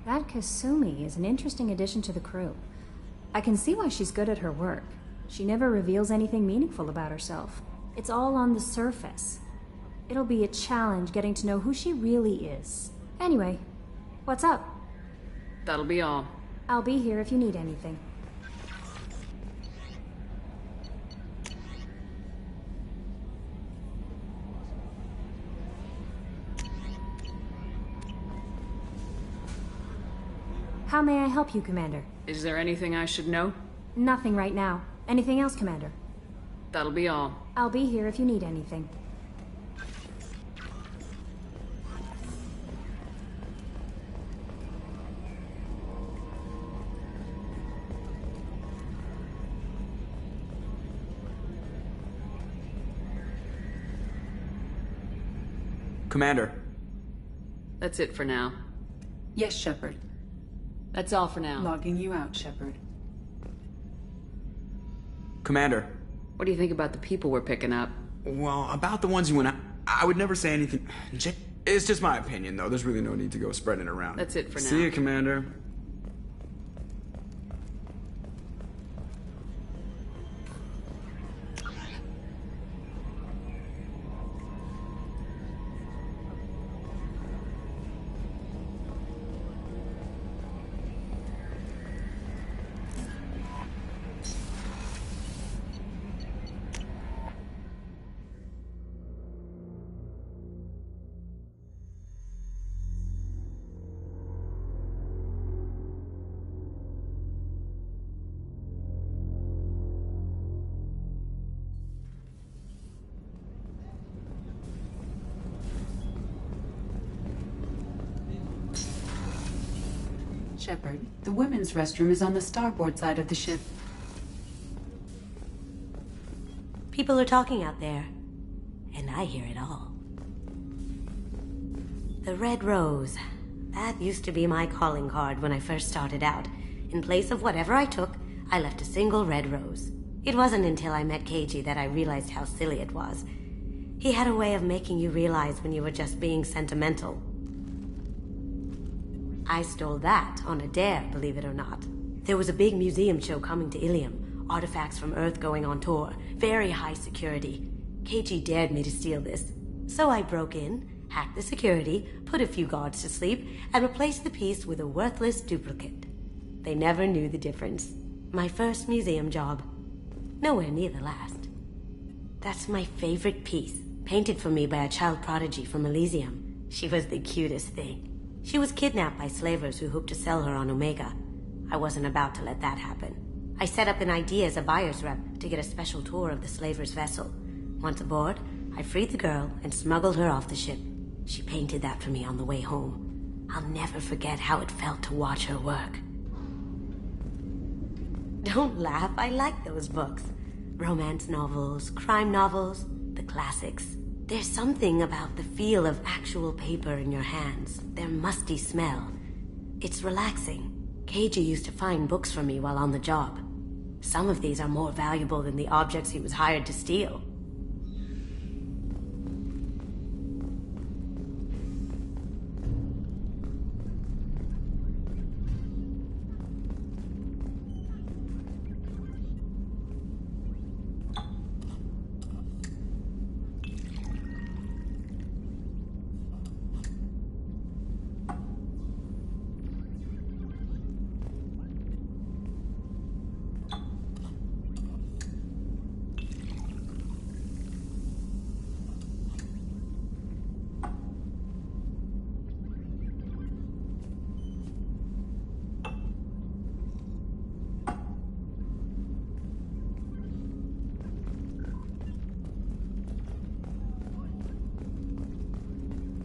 Speaker 6: That Kasumi is an interesting addition to the crew. I can see why she's good at her work. She never reveals anything meaningful about herself. It's all on the surface. It'll be a challenge getting to know who she really is. Anyway, what's up?
Speaker 3: That'll be all.
Speaker 6: I'll be here if you need anything. How may I help you, Commander?
Speaker 3: Is there anything I should know?
Speaker 6: Nothing right now. Anything else, Commander?
Speaker 3: That'll be all.
Speaker 6: I'll be here if you need anything.
Speaker 7: Commander.
Speaker 3: That's it for now.
Speaker 8: Yes, Shepard.
Speaker 3: That's all for now.
Speaker 8: Logging you out, Shepard.
Speaker 7: Commander.
Speaker 3: What do you think about the people we're picking up?
Speaker 7: Well, about the ones you went out, I would never say anything. It's just my opinion, though. There's really no need to go spreading it around.
Speaker 3: That's it for now.
Speaker 7: See you, Commander.
Speaker 8: Shepard, the women's restroom is on the starboard side of the ship.
Speaker 9: People are talking out there, and I hear it all. The Red Rose. That used to be my calling card when I first started out. In place of whatever I took, I left a single red rose. It wasn't until I met Keiji that I realized how silly it was. He had a way of making you realize when you were just being sentimental. I stole that on a dare, believe it or not. There was a big museum show coming to Ilium. Artifacts from Earth going on tour. Very high security. Keiji dared me to steal this. So I broke in, hacked the security, put a few guards to sleep, and replaced the piece with a worthless duplicate. They never knew the difference. My first museum job. Nowhere near the last. That's my favorite piece, painted for me by a child prodigy from Elysium. She was the cutest thing. She was kidnapped by slavers who hoped to sell her on Omega. I wasn't about to let that happen. I set up an idea as a buyer's rep to get a special tour of the slaver's vessel. Once aboard, I freed the girl and smuggled her off the ship. She painted that for me on the way home. I'll never forget how it felt to watch her work. Don't laugh, I like those books. Romance novels, crime novels, the classics. There's something about the feel of actual paper in your hands, their musty smell. It's relaxing. Keiji used to find books for me while on the job. Some of these are more valuable than the objects he was hired to steal.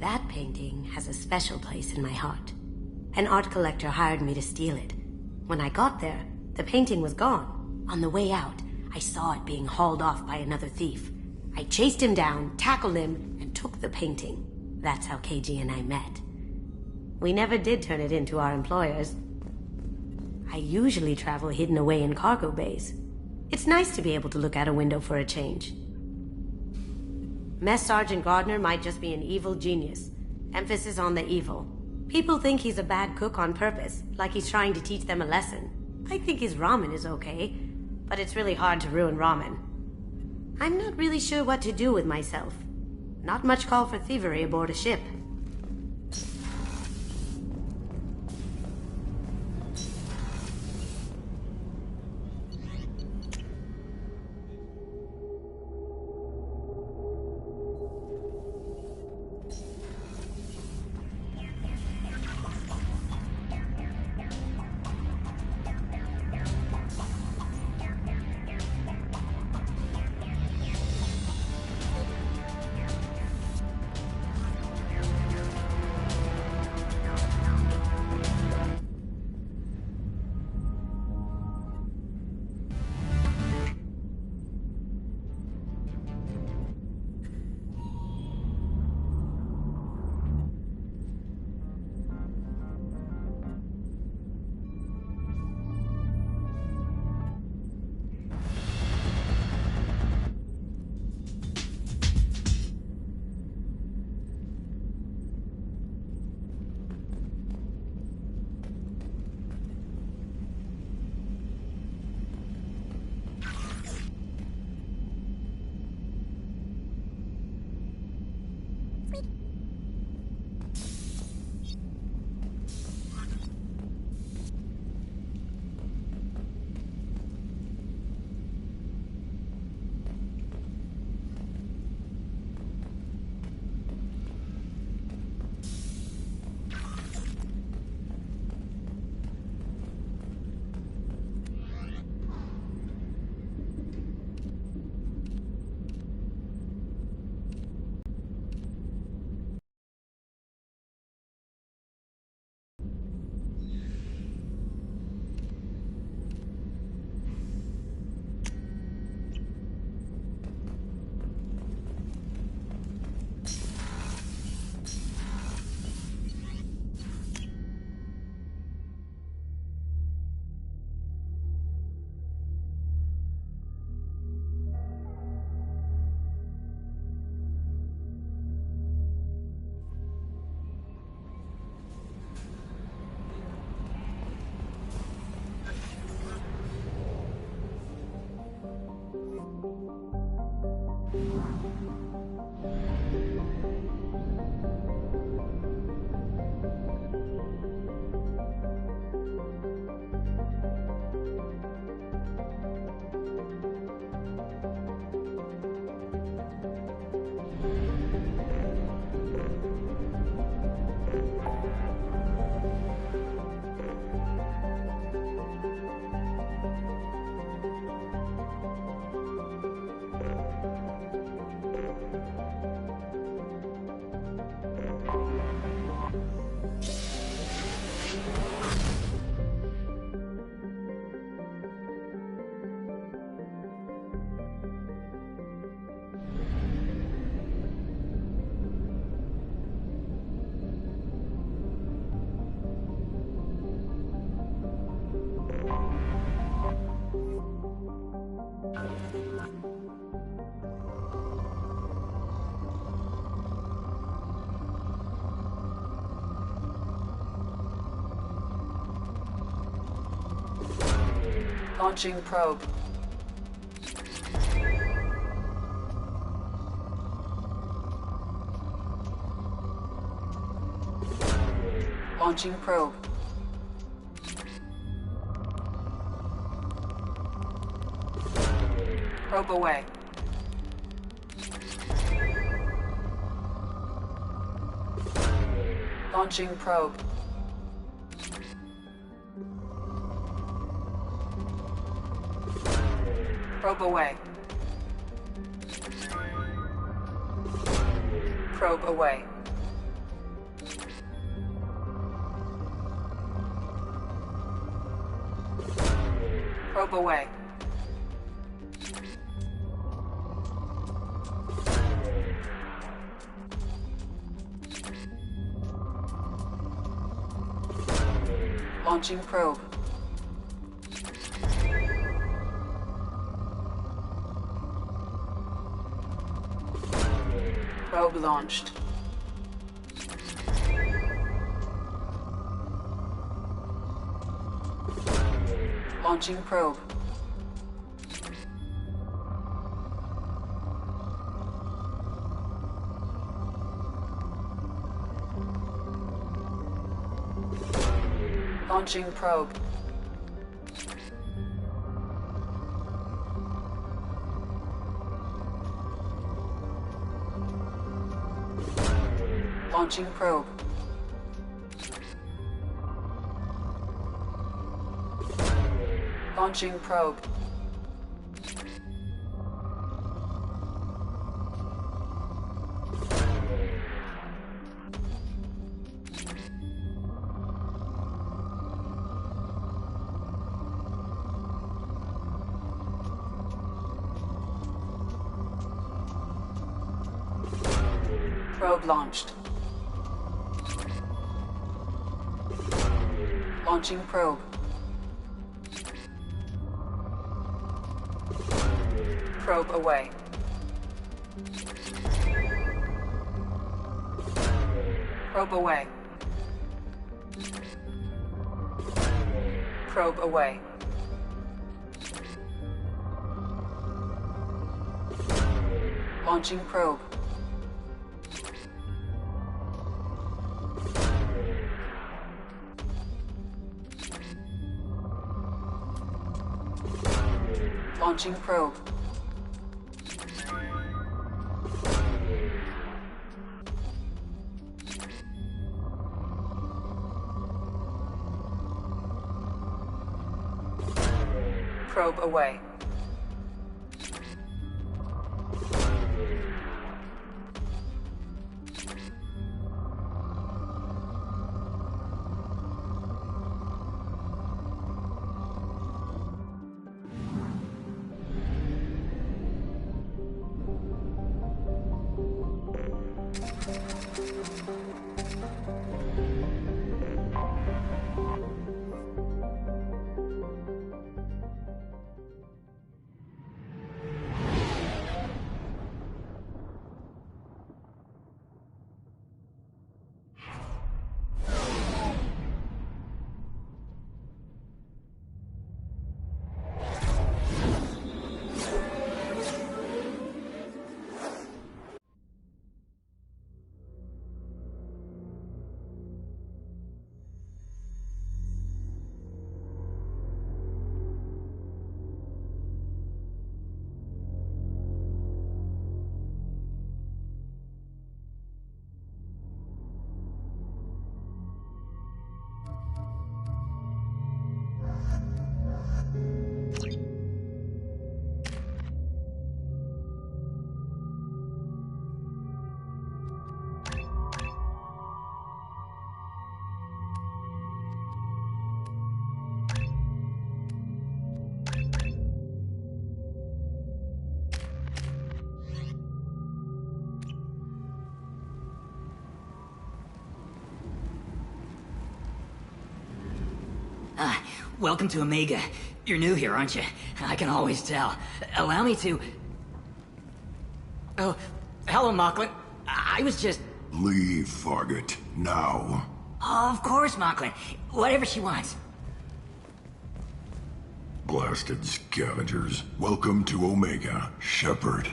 Speaker 9: That painting has a special place in my heart. An art collector hired me to steal it. When I got there, the painting was gone. On the way out, I saw it being hauled off by another thief. I chased him down, tackled him, and took the painting. That's how Keiji and I met. We never did turn it in to our employers. I usually travel hidden away in cargo bays. It's nice to be able to look out a window for a change. Mess Sergeant Gardner might just be an evil genius. Emphasis on the evil. People think he's a bad cook on purpose, like he's trying to teach them a lesson. I think his ramen is okay, but it's really hard to ruin ramen. I'm not really sure what to do with myself. Not much call for thievery aboard a ship.
Speaker 8: Launching probe. Launching probe. Probe away. Launching probe. Probe away. Probe away. Probe away. Launching probe. Probe launched. Launching probe. Launching probe. Launching probe. Launching probe. Probe launched. Launching probe. Probe away. Probe away. Probe away. Launching probe. Launching probe. Probe away.
Speaker 12: Welcome to Omega. You're new here, aren't you? I can always tell. Allow me to... Oh, hello, Mocklin. I was just...
Speaker 22: Leave, Fargate. Now.
Speaker 12: Oh, of course, Mocklin. Whatever she wants.
Speaker 22: Blasted scavengers. Welcome to Omega, Shepard.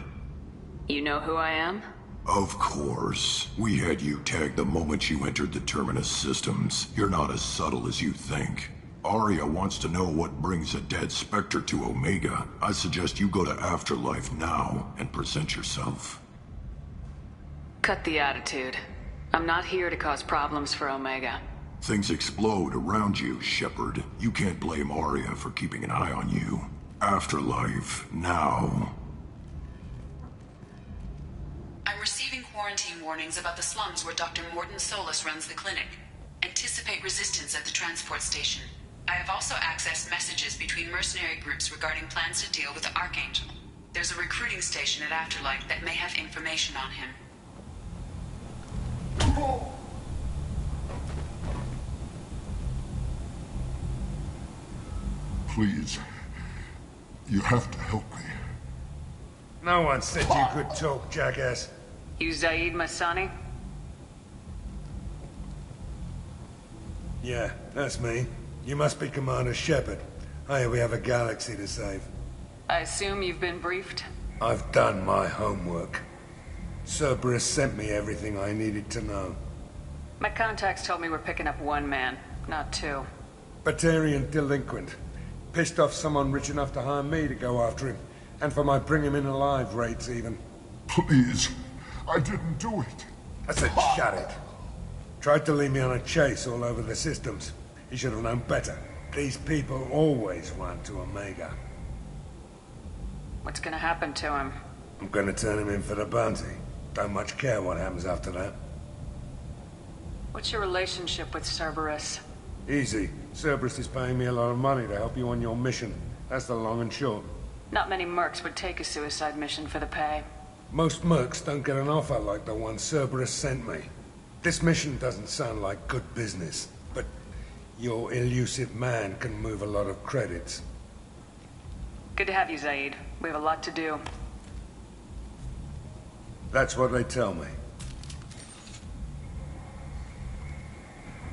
Speaker 3: You know who I am?
Speaker 22: Of course. We had you tagged the moment you entered the Terminus systems. You're not as subtle as you think. Arya wants to know what brings a dead Spectre to Omega. I suggest you go to Afterlife now and present yourself.
Speaker 3: Cut the attitude. I'm not here to cause problems for Omega.
Speaker 22: Things explode around you, Shepard. You can't blame Arya for keeping an eye on you. Afterlife, now.
Speaker 8: I'm receiving quarantine warnings about the slums where Dr. Morton Solus runs the clinic. Anticipate resistance at the transport station. I have also accessed messages between mercenary groups regarding plans to deal with the Archangel. There's a recruiting station at Afterlife that may have information on him.
Speaker 22: Please. You have to help me.
Speaker 5: No one said you could talk, jackass.
Speaker 3: You Zaid Masani?
Speaker 5: Yeah, that's me. You must be Commander Shepard. Hey, we have a galaxy to save.
Speaker 3: I assume you've been briefed?
Speaker 5: I've done my homework. Cerberus sent me everything I needed to know.
Speaker 3: My contacts told me we're picking up one man, not two.
Speaker 5: Batarian delinquent. Pissed off someone rich enough to hire me to go after him. And for my bring him in alive rates, even.
Speaker 22: Please. I didn't do it.
Speaker 5: I said shut it. Tried to lead me on a chase all over the systems. He should have known better. These people always run to Omega.
Speaker 3: What's gonna happen to him?
Speaker 5: I'm gonna turn him in for the bounty. Don't much care what happens after that.
Speaker 3: What's your relationship with Cerberus?
Speaker 5: Easy. Cerberus is paying me a lot of money to help you on your mission. That's the long and short.
Speaker 3: Not many mercs would take a suicide mission for the pay.
Speaker 5: Most mercs don't get an offer like the one Cerberus sent me. This mission doesn't sound like good business, but your elusive man can move a lot of credits.
Speaker 3: Good to have you, Zaid. We have a lot to do.
Speaker 5: That's what they tell me.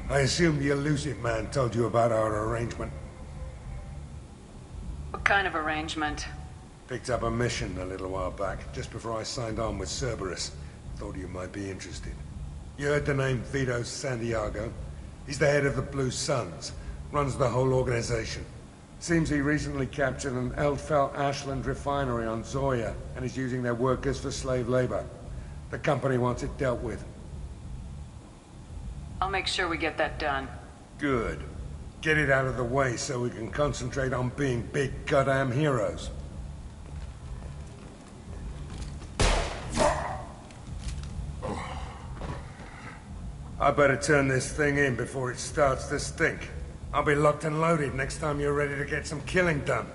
Speaker 5: I assume the elusive man told you about our arrangement.
Speaker 3: What kind of arrangement?
Speaker 5: Picked up a mission a little while back, just before I signed on with Cerberus. Thought you might be interested. You heard the name Vito Santiago? He's the head of the Blue Suns, runs the whole organization. Seems he recently captured an Eldfell Ashland refinery on Zoya and is using their workers for slave labor. The company wants it dealt with.
Speaker 3: I'll make sure we get that done.
Speaker 5: Good. Get it out of the way so we can concentrate on being big goddamn heroes. I better turn this thing in before it starts to stink. I'll be locked and loaded next time you're ready to get some killing done.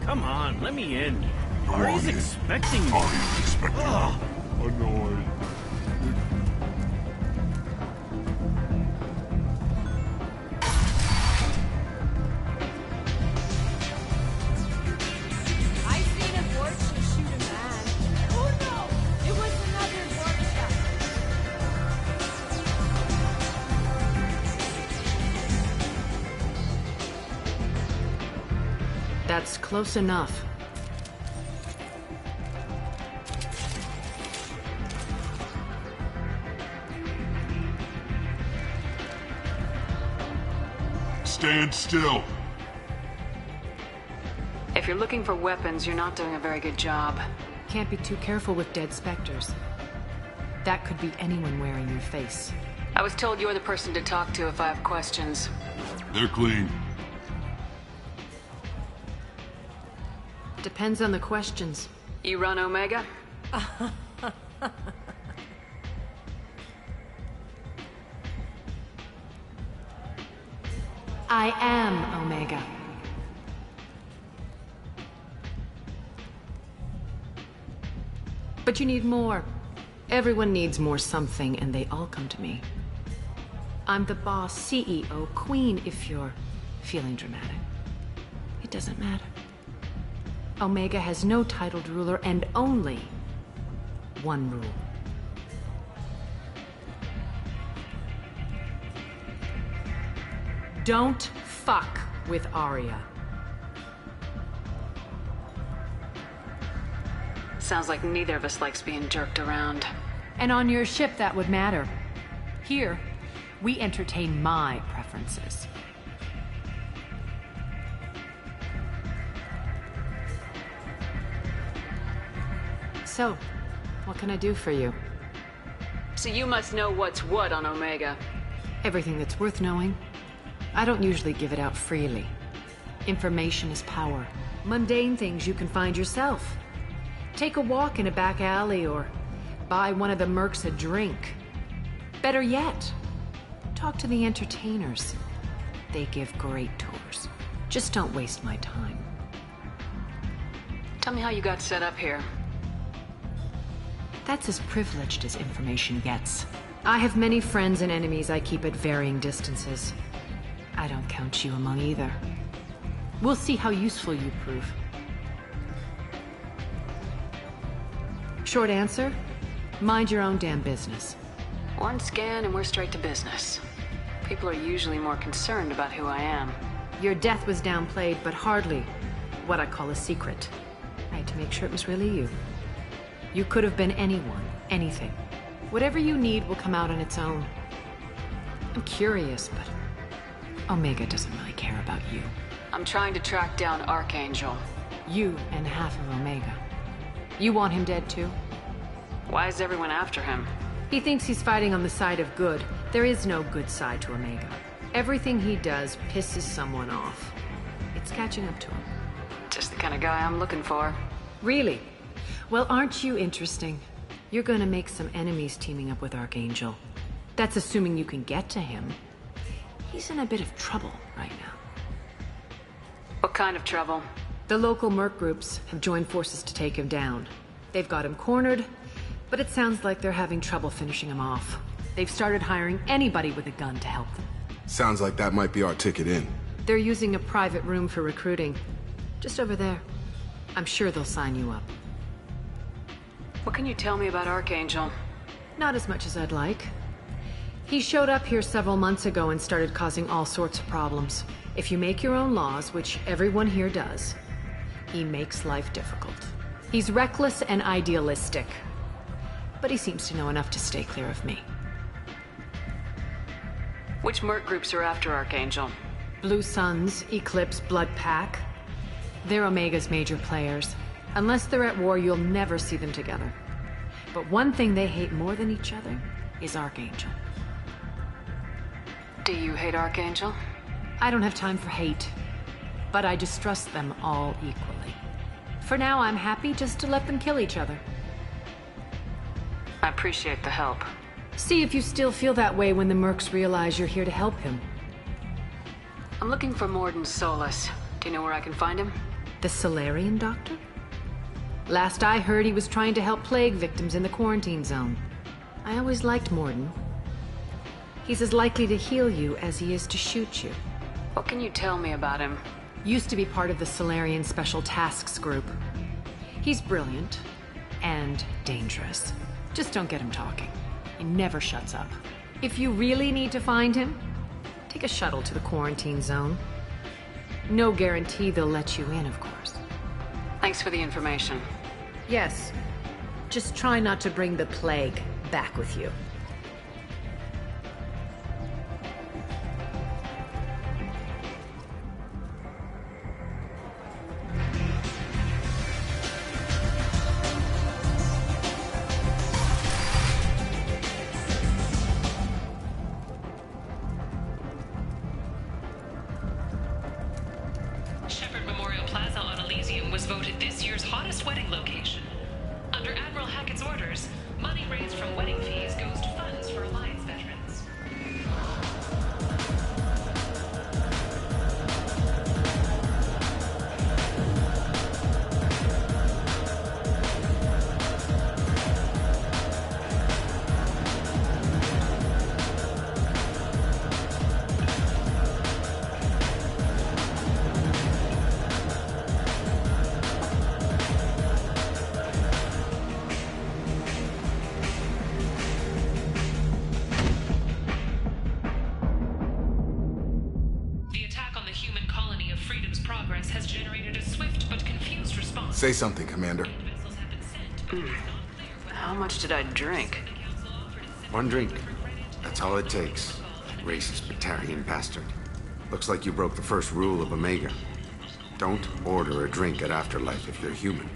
Speaker 13: Come on, let me in. Ari's expecting me.
Speaker 22: Ari's expecting me. Annoyed.
Speaker 14: I seen a Borgia shoot a man. Oh no! It was another Borgia.
Speaker 23: That's close enough.
Speaker 22: Stand still.
Speaker 3: If you're looking for weapons, you're not doing a very good job.
Speaker 11: Can't be too careful with dead specters. That could be anyone wearing your face.
Speaker 3: I was told you're the person to talk to if I have questions.
Speaker 22: They're clean.
Speaker 11: Depends on the questions.
Speaker 3: You run Omega?
Speaker 11: I am Omega. But you need more. Everyone needs more something, and they all come to me. I'm the boss, CEO, queen, if you're feeling dramatic. It doesn't matter. Omega has no titled ruler and only one rule. Don't fuck with Arya.
Speaker 3: Sounds like neither of us likes being jerked around.
Speaker 11: And on your ship, that would matter. Here, we entertain my preferences. So, what can I do for you?
Speaker 3: So you must know what's what on Omega.
Speaker 11: Everything that's worth knowing. I don't usually give it out freely. Information is power. Mundane things you can find yourself. Take a walk in a back alley or buy one of the mercs a drink. Better yet, talk to the entertainers. They give great tours. Just don't waste my time.
Speaker 3: Tell me how you got set up here.
Speaker 11: That's as privileged as information gets. I have many friends and enemies I keep at varying distances. I don't count you among either. We'll see how useful you prove. Short answer, mind your own damn business.
Speaker 3: One scan and we're straight to business. People are usually more concerned about who I am.
Speaker 11: Your death was downplayed, but hardly what I call a secret. I had to make sure it was really you. You could have been anyone, anything. Whatever you need will come out on its own. I'm curious, but Omega doesn't really care about you.
Speaker 3: I'm trying to track down Archangel.
Speaker 11: You and half of Omega. You want him dead too?
Speaker 3: Why is everyone after him?
Speaker 11: He thinks he's fighting on the side of good. There is no good side to Omega. Everything he does pisses someone off. It's catching up to him.
Speaker 3: Just the kind of guy I'm looking for.
Speaker 11: Really? Well, aren't you interesting? You're gonna make some enemies teaming up with Archangel. That's assuming you can get to him. He's in a bit of trouble right now.
Speaker 3: What kind of trouble?
Speaker 11: The local merc groups have joined forces to take him down. They've got him cornered, but it sounds like they're having trouble finishing him off. They've started hiring anybody with a gun to help them.
Speaker 15: Sounds like that might be our ticket in.
Speaker 11: They're using a private room for recruiting. Just over there. I'm sure they'll sign you up.
Speaker 3: What can you tell me about Archangel?
Speaker 11: Not as much as I'd like. He showed up here several months ago and started causing all sorts of problems. If you make your own laws, which everyone here does, he makes life difficult. He's reckless and idealistic. But he seems to know enough to stay clear of me.
Speaker 3: Which merc groups are after Archangel?
Speaker 11: Blue Suns, Eclipse, Blood Pack. They're Omega's major players. Unless they're at war, you'll never see them together. But one thing they hate more than each other is Archangel.
Speaker 3: Do you hate Archangel?
Speaker 11: I don't have time for hate. But I distrust them all equally. For now, I'm happy just to let them kill each other.
Speaker 3: I appreciate the help.
Speaker 11: See if you still feel that way when the mercs realize you're here to help him.
Speaker 3: I'm looking for Morden Solus. Do you know where I can find him?
Speaker 11: The Solarian doctor? Last I heard, he was trying to help plague victims in the quarantine zone. I always liked Morden. He's as likely to heal you as he is to shoot you.
Speaker 3: What can you tell me about him?
Speaker 11: Used to be part of the Solarian Special Tasks Group. He's brilliant and dangerous. Just don't get him talking. He never shuts up. If you really need to find him, take a shuttle to the quarantine zone. No guarantee they'll let you in, of course.
Speaker 3: Thanks for the information.
Speaker 11: Yes. Just try not to bring the plague back with you. Shepard Memorial Plaza on Elysium was voted this year's hottest wedding location. Under Admiral Hackett's orders, money raised from wedding fees goes to funds for Alliance veterans.
Speaker 15: Say something, Commander.
Speaker 3: How much did I drink?
Speaker 2: One drink. That's all it takes. Racist Batarian bastard. Looks like you broke the first rule of Omega. Don't order a drink at Afterlife if you're human.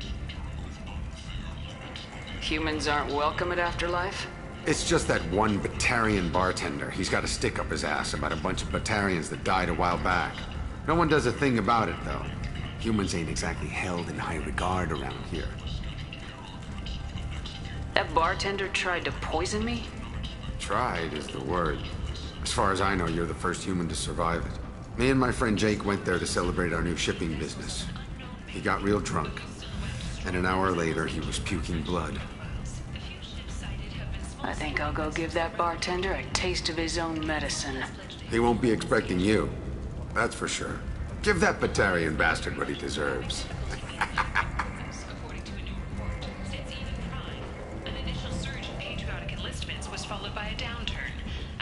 Speaker 3: Humans aren't welcome at Afterlife?
Speaker 2: It's just that one Batarian bartender. He's got a stick up his ass about a bunch of Batarians that died a while back. No one does a thing about it, though. Humans ain't exactly held in high regard around here.
Speaker 3: That bartender tried to poison me?
Speaker 2: Tried is the word. As far as I know, you're the first human to survive it. Me and my friend Jake went there to celebrate our new shipping business. He got real drunk. And an hour later, he was puking blood.
Speaker 3: I think I'll go give that bartender a taste of his own medicine.
Speaker 2: He won't be expecting you. That's for sure. Give that Batarian bastard what he deserves.
Speaker 11: According to a new report, since Eden Prime, an initial surge in patriotic enlistments was followed by a downturn,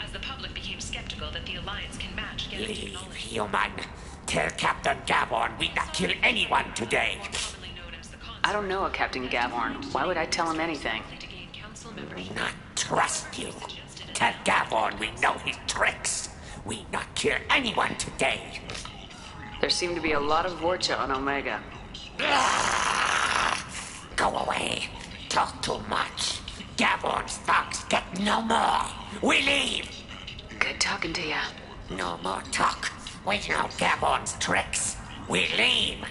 Speaker 11: as the public became skeptical that the Alliance can match Geth technology.
Speaker 16: Human, tell Captain Gavon we not kill anyone today.
Speaker 3: I don't know a Captain Gavorn. Why would I tell him anything?
Speaker 16: We not trust you. Tell Gavon we know his tricks. We not kill anyone today.
Speaker 3: There seem to be a lot of Vorcha on Omega.
Speaker 16: Go away. Talk too much. Gavon's thugs get no more. We leave.
Speaker 3: Good talking to you.
Speaker 16: No more talk. We know Gavon's tricks. We leave.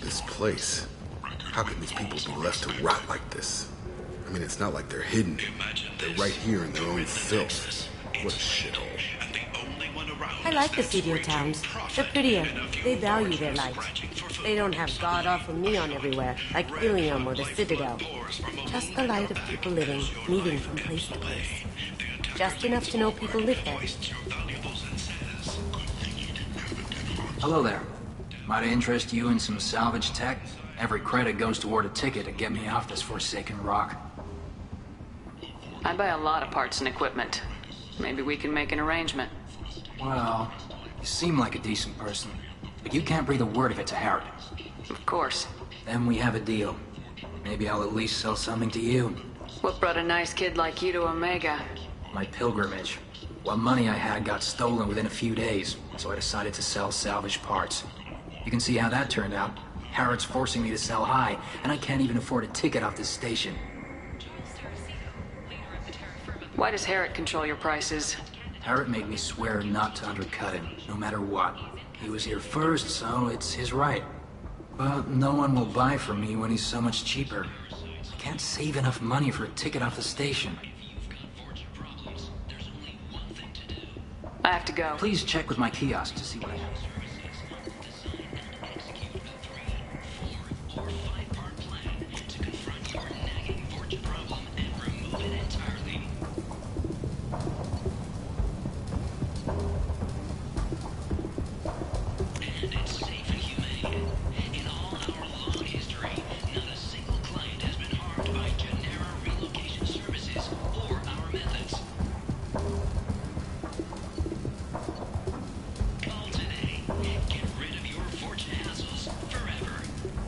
Speaker 15: This place. How can these people be left to rot like this? I mean, it's not like they're hidden. They're right here in their own filth. What a shithole.
Speaker 9: I like the studio towns. They're prettier. They value their light. They don't have god-awful neon everywhere, like Ilium or the Citadel. Just the light of people living, moving from place to place. Just enough to know people live there.
Speaker 17: Hello there. Might I interest you in some salvage tech? Every credit goes toward a ticket to get me off this forsaken rock.
Speaker 3: I buy a lot of parts and equipment. Maybe we can make an arrangement.
Speaker 17: Well, you seem like a decent person, but you can't breathe a word of it to Harrod.
Speaker 3: Of course.
Speaker 17: Then we have a deal. Maybe I'll at least sell something to you.
Speaker 3: What brought a nice kid like you to Omega?
Speaker 17: My pilgrimage. What money I had got stolen within a few days, so I decided to sell salvage parts. You can see how that turned out. Harrod's forcing me to sell high, and I can't even afford a ticket off this station.
Speaker 3: Why does Harrod control your prices?
Speaker 17: Harrod made me swear not to undercut him, no matter what. He was here first, so it's his right. But no one will buy from me when he's so much cheaper. I can't save enough money for a ticket off the station.
Speaker 3: I have to go.
Speaker 17: Please check with my kiosk to see what I have.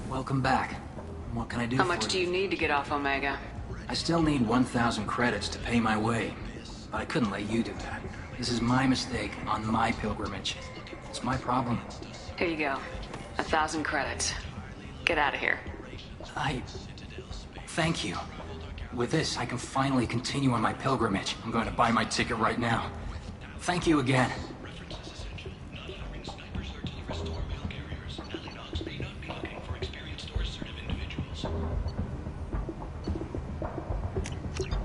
Speaker 17: Welcome back. What can I do for you?
Speaker 3: How much do you need to get off Omega?
Speaker 17: I still need 1,000 credits to pay my way. But I couldn't let you do that. This is my mistake on my pilgrimage. It's my problem.
Speaker 3: Here you go. 1,000 credits. Get out of here.
Speaker 17: Thank you. With this, I can finally continue on my pilgrimage. I'm going to buy my ticket right now. Thank you again.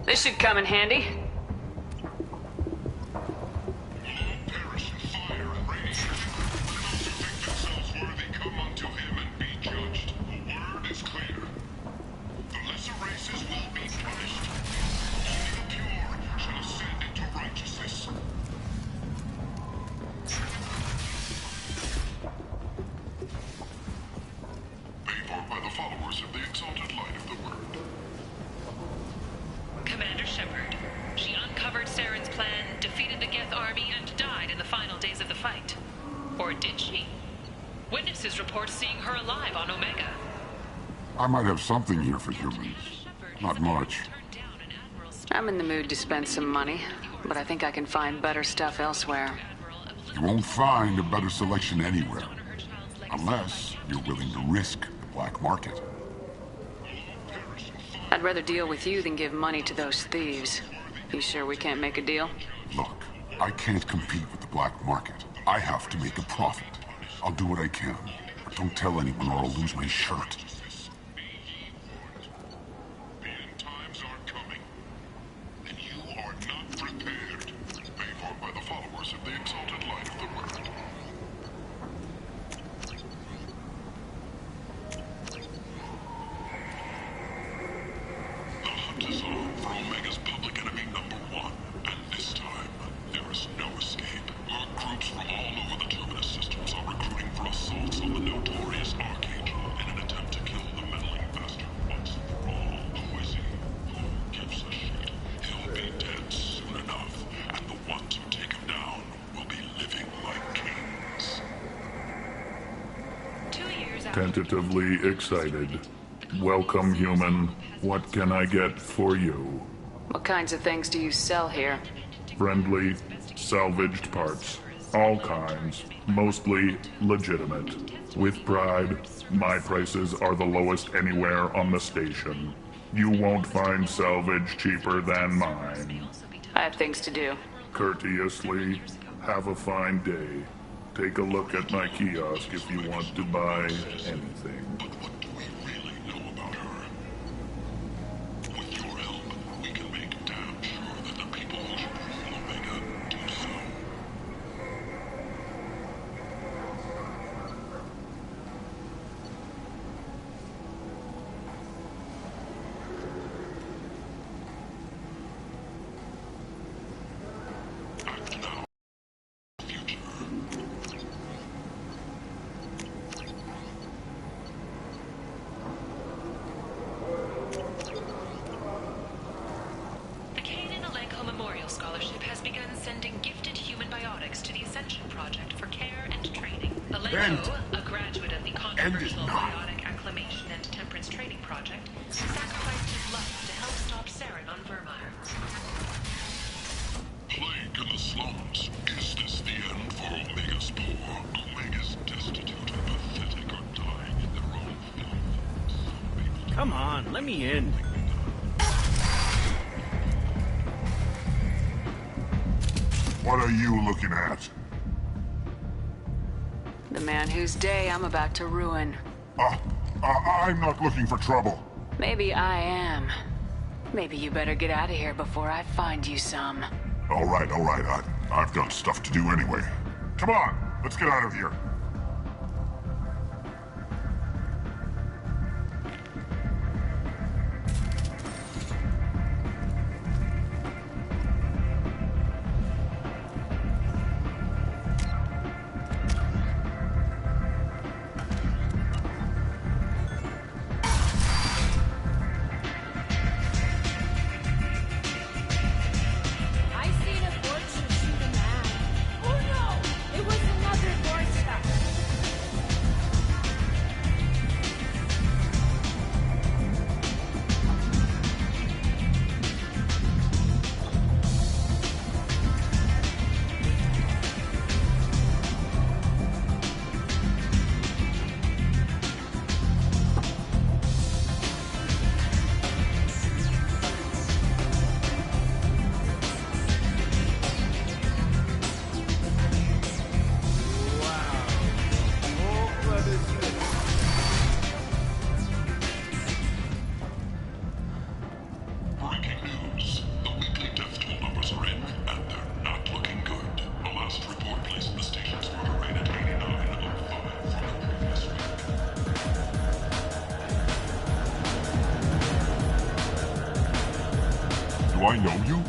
Speaker 3: This should come in handy.
Speaker 11: days of the fight. Or did she? Witnesses report seeing her alive on Omega.
Speaker 1: I might have something here for humans. Not much.
Speaker 3: I'm in the mood to spend some money, but I think I can find better stuff elsewhere.
Speaker 1: You won't find a better selection anywhere. Unless you're willing to risk the black market.
Speaker 3: I'd rather deal with you than give money to those thieves. You sure we can't make a deal?
Speaker 1: Look, I can't compete with the black market. I have to make a profit. I'll do what I can. But don't tell anyone or I'll lose my shirt.
Speaker 10: Tentatively excited. Welcome, human. What can I get for you?
Speaker 3: What kinds of things do you sell here?
Speaker 10: Friendly, salvaged parts. All kinds. Mostly legitimate. With pride, my prices are the lowest anywhere on the station. You won't find salvage cheaper than mine.
Speaker 3: I have things to do.
Speaker 10: Courteously, have a fine day. Take a look at my kiosk if you want to buy anything.
Speaker 11: A graduate of the controversial biotic acclimation and temperance training project, sacrificed his life to help stop Saren on Vermeer.
Speaker 1: Plague in the slums. Is this the end for Omega's poor? Omega's destitute and pathetic are dying in their own filth.
Speaker 13: Come on, let me in.
Speaker 1: What are you looking at?
Speaker 3: The man whose day I'm about to ruin.
Speaker 1: I'm not looking for trouble.
Speaker 3: Maybe I am. Maybe you better get out of here before I find you some.
Speaker 1: All right. I've got stuff to do anyway. Come on, let's get out of here. Do I know you?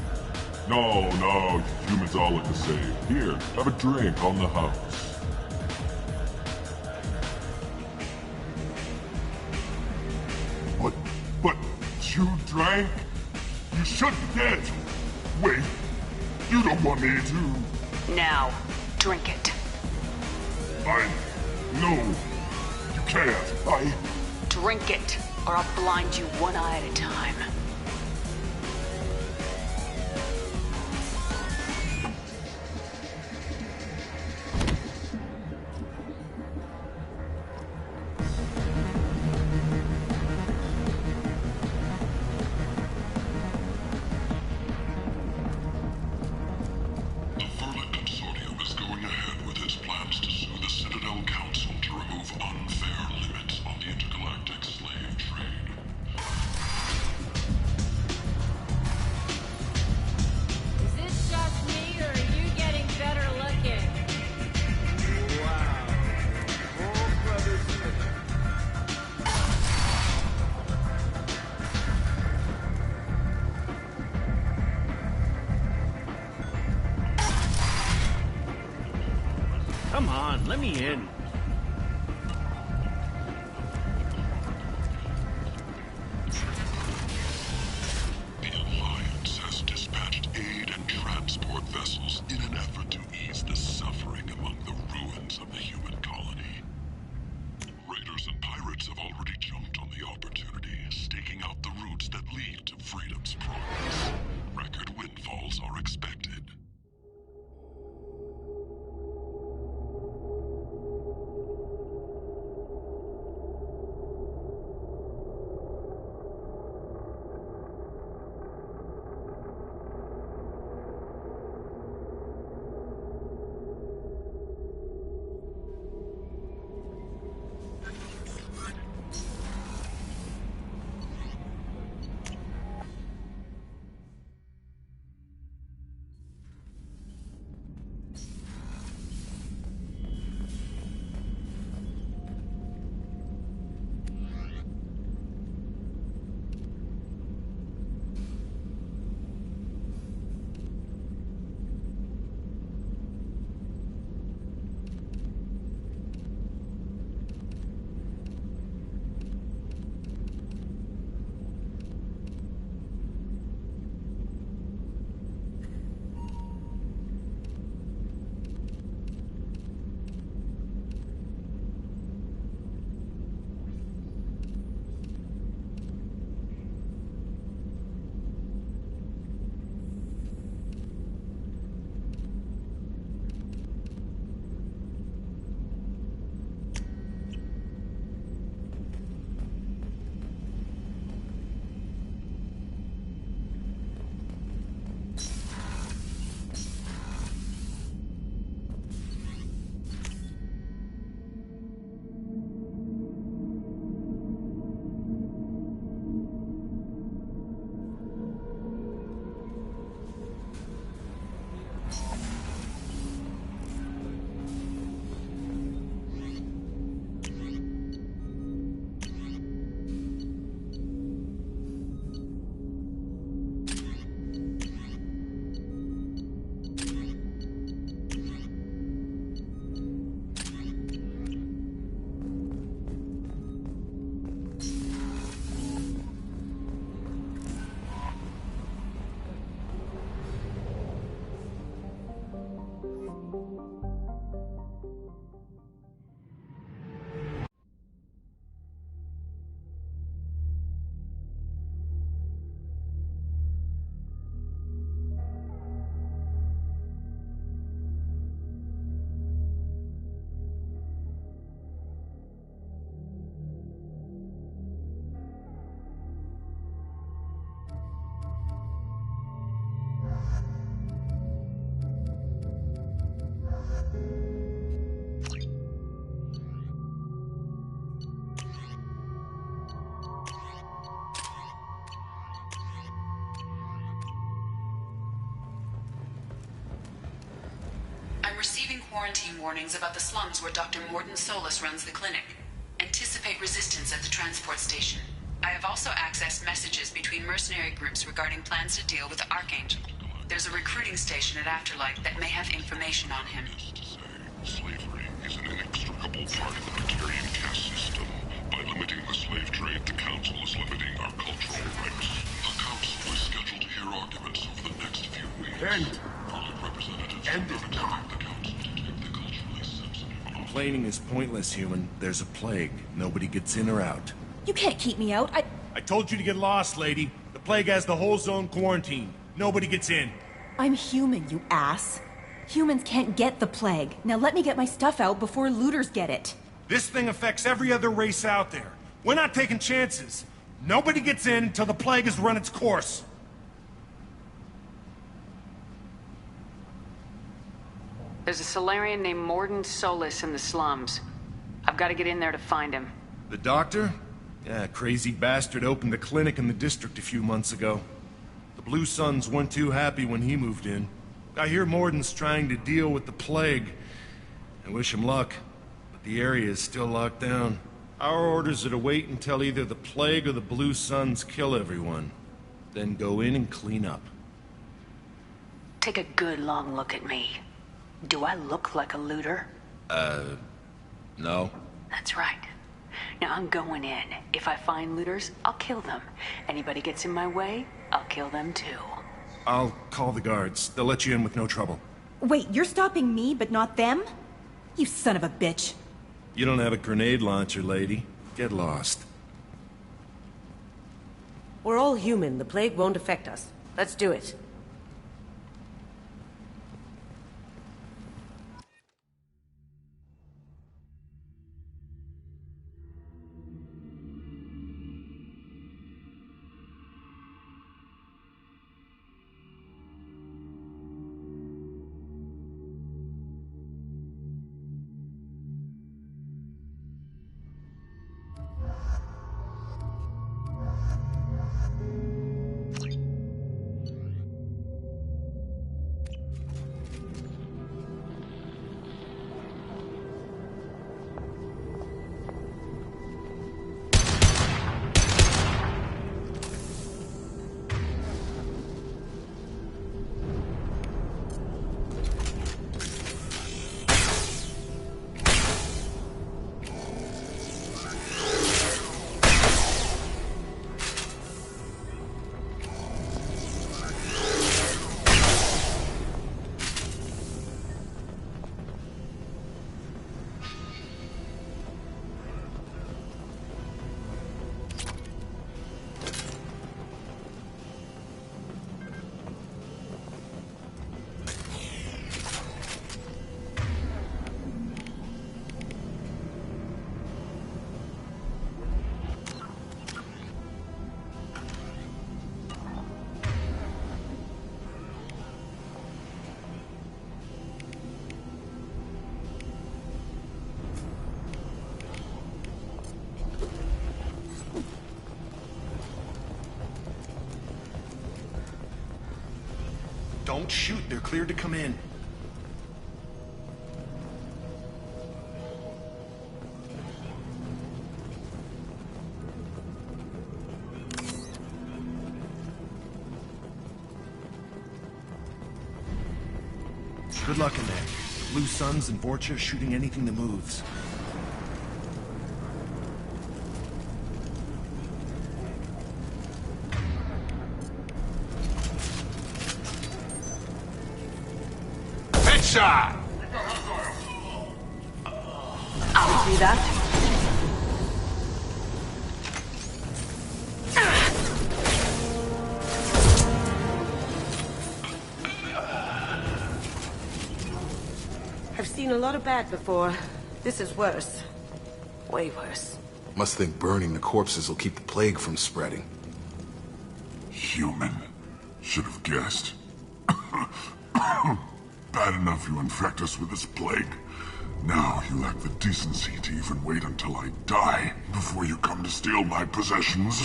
Speaker 1: No, humans all look the same. Here, have a drink on the house. But you drank? You should be dead. Wait, you don't want me to...
Speaker 3: Now, Drink it.
Speaker 10: No. You can't.
Speaker 3: Drink it, or I'll blind you one eye at a time.
Speaker 14: Is this just me, or are you getting better looking?
Speaker 13: Come on, let me in.
Speaker 1: The Alliance has dispatched aid and transport vessels in an effort to ease the suffering among the ruins of the human colony. Raiders and pirates have already jumped on the opportunity, staking out the routes that lead to freedom's progress. Record windfalls are expected.
Speaker 8: I'm receiving quarantine warnings about the slums where Dr. Morden Solus runs the clinic. Anticipate resistance at the transport station. I have also accessed messages between mercenary groups regarding plans to deal with the Archangel. There's a recruiting station at Afterlight that may have information on him.
Speaker 1: Slavery is an inextricable part of the Precarian caste system. By limiting the slave trade, the Council is limiting our cultural rights. The Council is scheduled to hear arguments over the next few weeks. Parliament representatives
Speaker 22: End
Speaker 1: do not
Speaker 22: it now.
Speaker 1: expect the Council to take
Speaker 18: Complaining is pointless, human. There's a plague. Nobody gets in or out.
Speaker 14: You can't keep me out.
Speaker 18: I told you to get lost, lady. The plague has the whole zone quarantined. Nobody gets in.
Speaker 14: I'm human, you ass. Humans can't get the plague. Now let me get my stuff out before looters get it.
Speaker 18: This thing affects every other race out there. We're not taking chances. Nobody gets in until the plague has run its course.
Speaker 3: There's a Solarian named Morden Solis in the slums. I've got to get in there to find him.
Speaker 18: The doctor? Yeah, crazy bastard opened a clinic in the district a few months ago. The Blue Suns weren't too happy when he moved in. I hear Morden's trying to deal with the plague. I wish him luck, but the area is still locked down. Our orders are to wait until either the plague or the Blue Suns kill everyone. Then go in and clean up.
Speaker 3: Take a good long look at me. Do I look like a looter?
Speaker 18: No.
Speaker 3: That's right. Now I'm going in. If I find looters, I'll kill them. Anybody gets in my way, I'll kill them too.
Speaker 18: I'll call the guards. They'll let you in with no trouble.
Speaker 14: Wait, you're stopping me, but not them? You son of a bitch.
Speaker 18: You don't have a grenade launcher, lady. Get lost.
Speaker 9: We're all human. The plague won't affect us. Let's do it.
Speaker 18: Don't shoot. They're cleared to come in. Good luck in there. Blue Suns and Vorcha shooting anything that moves.
Speaker 16: Headshot!
Speaker 9: I'll see that. I've seen a lot of bad before. This is worse. Way worse.
Speaker 15: Must think burning the corpses will keep the plague from spreading.
Speaker 22: Human. Should have guessed. Bad enough you infect us with this plague. Now you lack the decency to even wait until I die before you come to steal my possessions.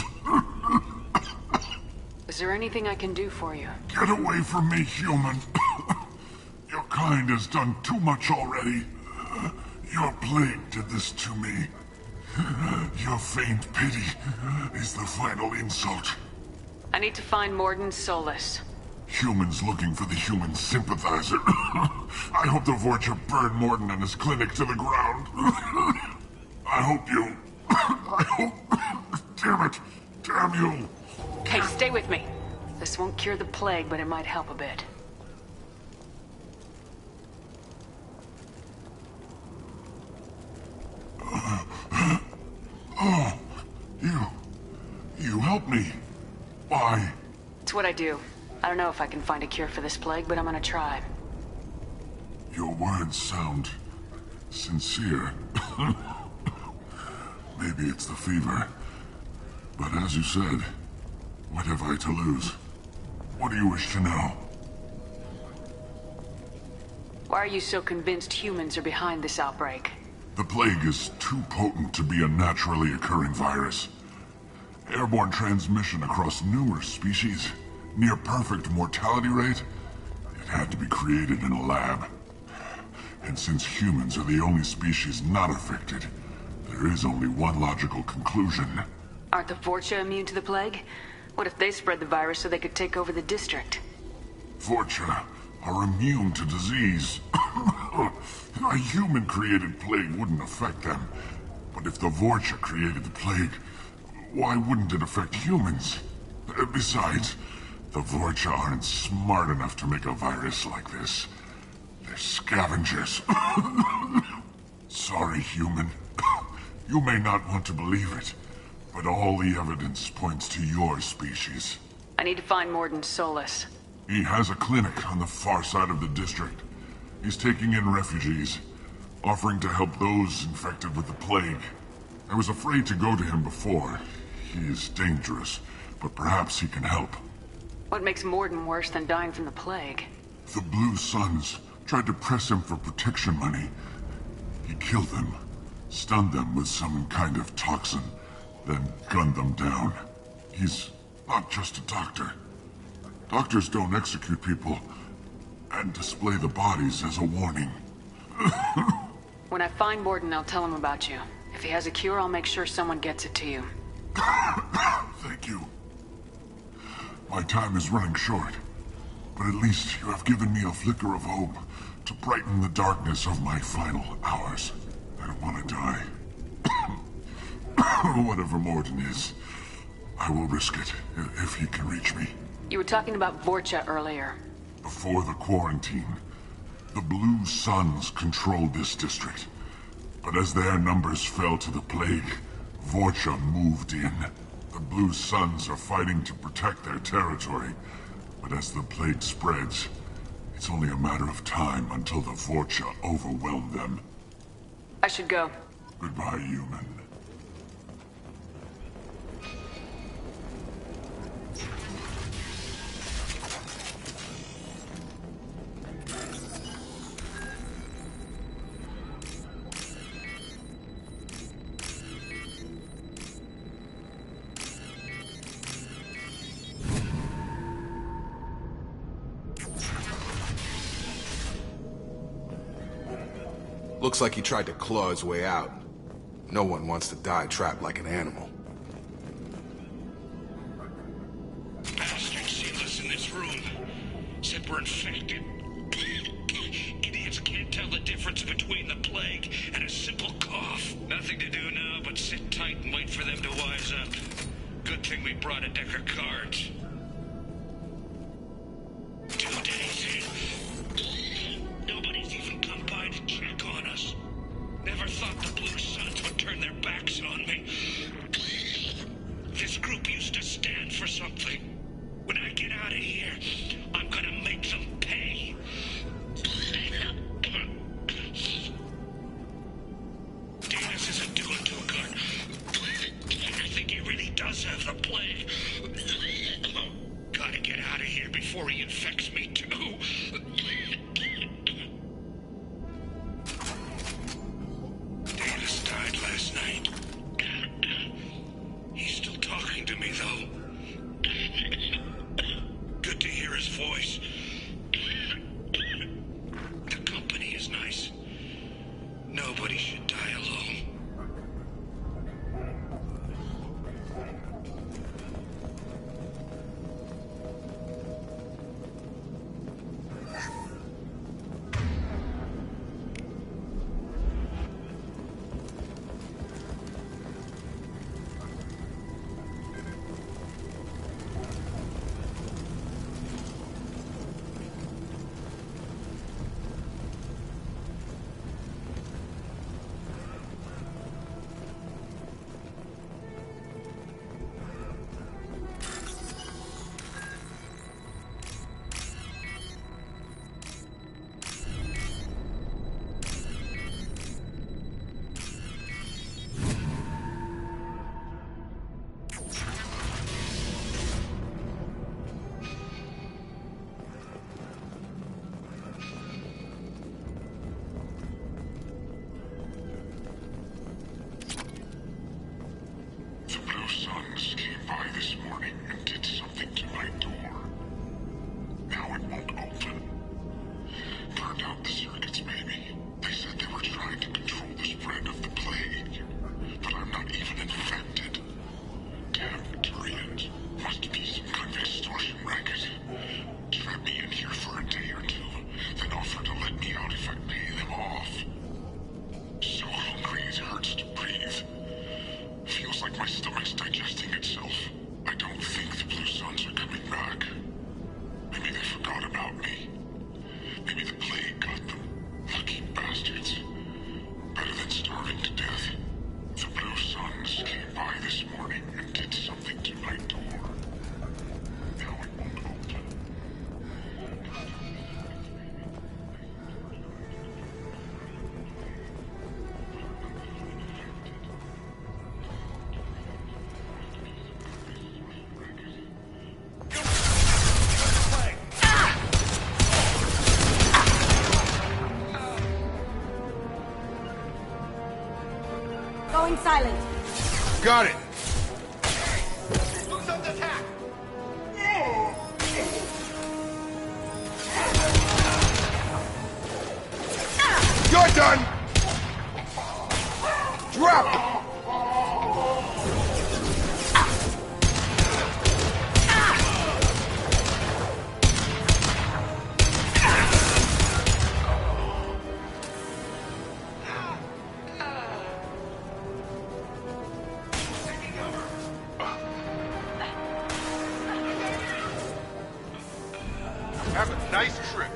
Speaker 3: Is there anything I can do for you?
Speaker 22: Get away from me, human. Your kind has done too much already. Your plague did this to me. Your faint pity is the final insult.
Speaker 3: I need to find Morden Solis.
Speaker 22: Humans looking for the human sympathizer. I hope the Vorcha burned Morden and his clinic to the ground. I hope you... I hope... Damn it. Damn you.
Speaker 3: Okay, stay with me. This won't cure the plague, but it might help a bit. do. I don't know if I can find a cure for this plague, but I'm gonna try.
Speaker 1: Your words sound sincere. Maybe it's the fever. But as you said, what have I to lose? What do you wish to know?
Speaker 3: Why are you so convinced humans are behind this outbreak?
Speaker 1: The plague is too potent to be a naturally occurring virus. Airborne transmission across numerous species, near perfect mortality rate. It had to be created in a lab. And since humans are the only species not affected, there is only one logical conclusion.
Speaker 3: Aren't the Vorcha immune to the plague? What if they spread the virus so they could take over the district?
Speaker 1: Vorcha are immune to disease. A human-created plague wouldn't affect them. But if the Vorcha created the plague, why wouldn't it affect humans? Besides, the Vorcha aren't smart enough to make a virus like this. They're scavengers. Sorry, human. You may not want to believe it, but all the evidence points to your species.
Speaker 3: I need to find Morden Solus.
Speaker 1: He has a clinic on the far side of the district. He's taking in refugees, offering to help those infected with the plague. I was afraid to go to him before. He is dangerous, but perhaps he can help.
Speaker 3: What makes Morden worse than dying from the plague?
Speaker 1: The Blue Suns tried to press him for protection money. He killed them, stunned them with some kind of toxin, then gunned them down. He's not just a doctor. Doctors don't execute people and display the bodies as a warning.
Speaker 3: When I find Morden, I'll tell him about you. If he has a cure, I'll make sure someone gets it to you.
Speaker 1: Thank you. My time is running short, but at least you have given me a flicker of hope to brighten the darkness of my final hours. I don't want to die. Whatever Morden is, I will risk it if he can reach me.
Speaker 3: You were talking about Vorcha earlier.
Speaker 1: Before the quarantine, the Blue Suns controlled this district. But as their numbers fell to the plague, Vorcha moved in. The Blue Suns are fighting to protect their territory. But as the plague spreads, it's only a matter of time until the Vorcha overwhelm them.
Speaker 3: I should go.
Speaker 1: Goodbye, human.
Speaker 15: Looks like he tried to claw his way out. No one wants to die trapped like an animal.
Speaker 16: Bastards sealed us in this room. Said we're infected. Idiots can't tell the difference between the plague and a simple cough. Nothing to do now but sit tight and wait for them to wise up. Good thing we brought a deck of cards. 2 days in. Nobody's even come by to check on us. Never thought the Blue Suns would turn their backs on me. This group used to stand for something. When I get out of here, I'm gonna make them pay. Davis isn't doing too good. I think he really does have the plague. Gotta get out of here before he infects me too. Davis died last night. He's still talking to me, though. Good to hear his voice. The company is nice. Nobody should die alone.
Speaker 9: Going silent.
Speaker 5: Got it. You're done! Drop! Have a nice trip.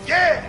Speaker 5: Yeah!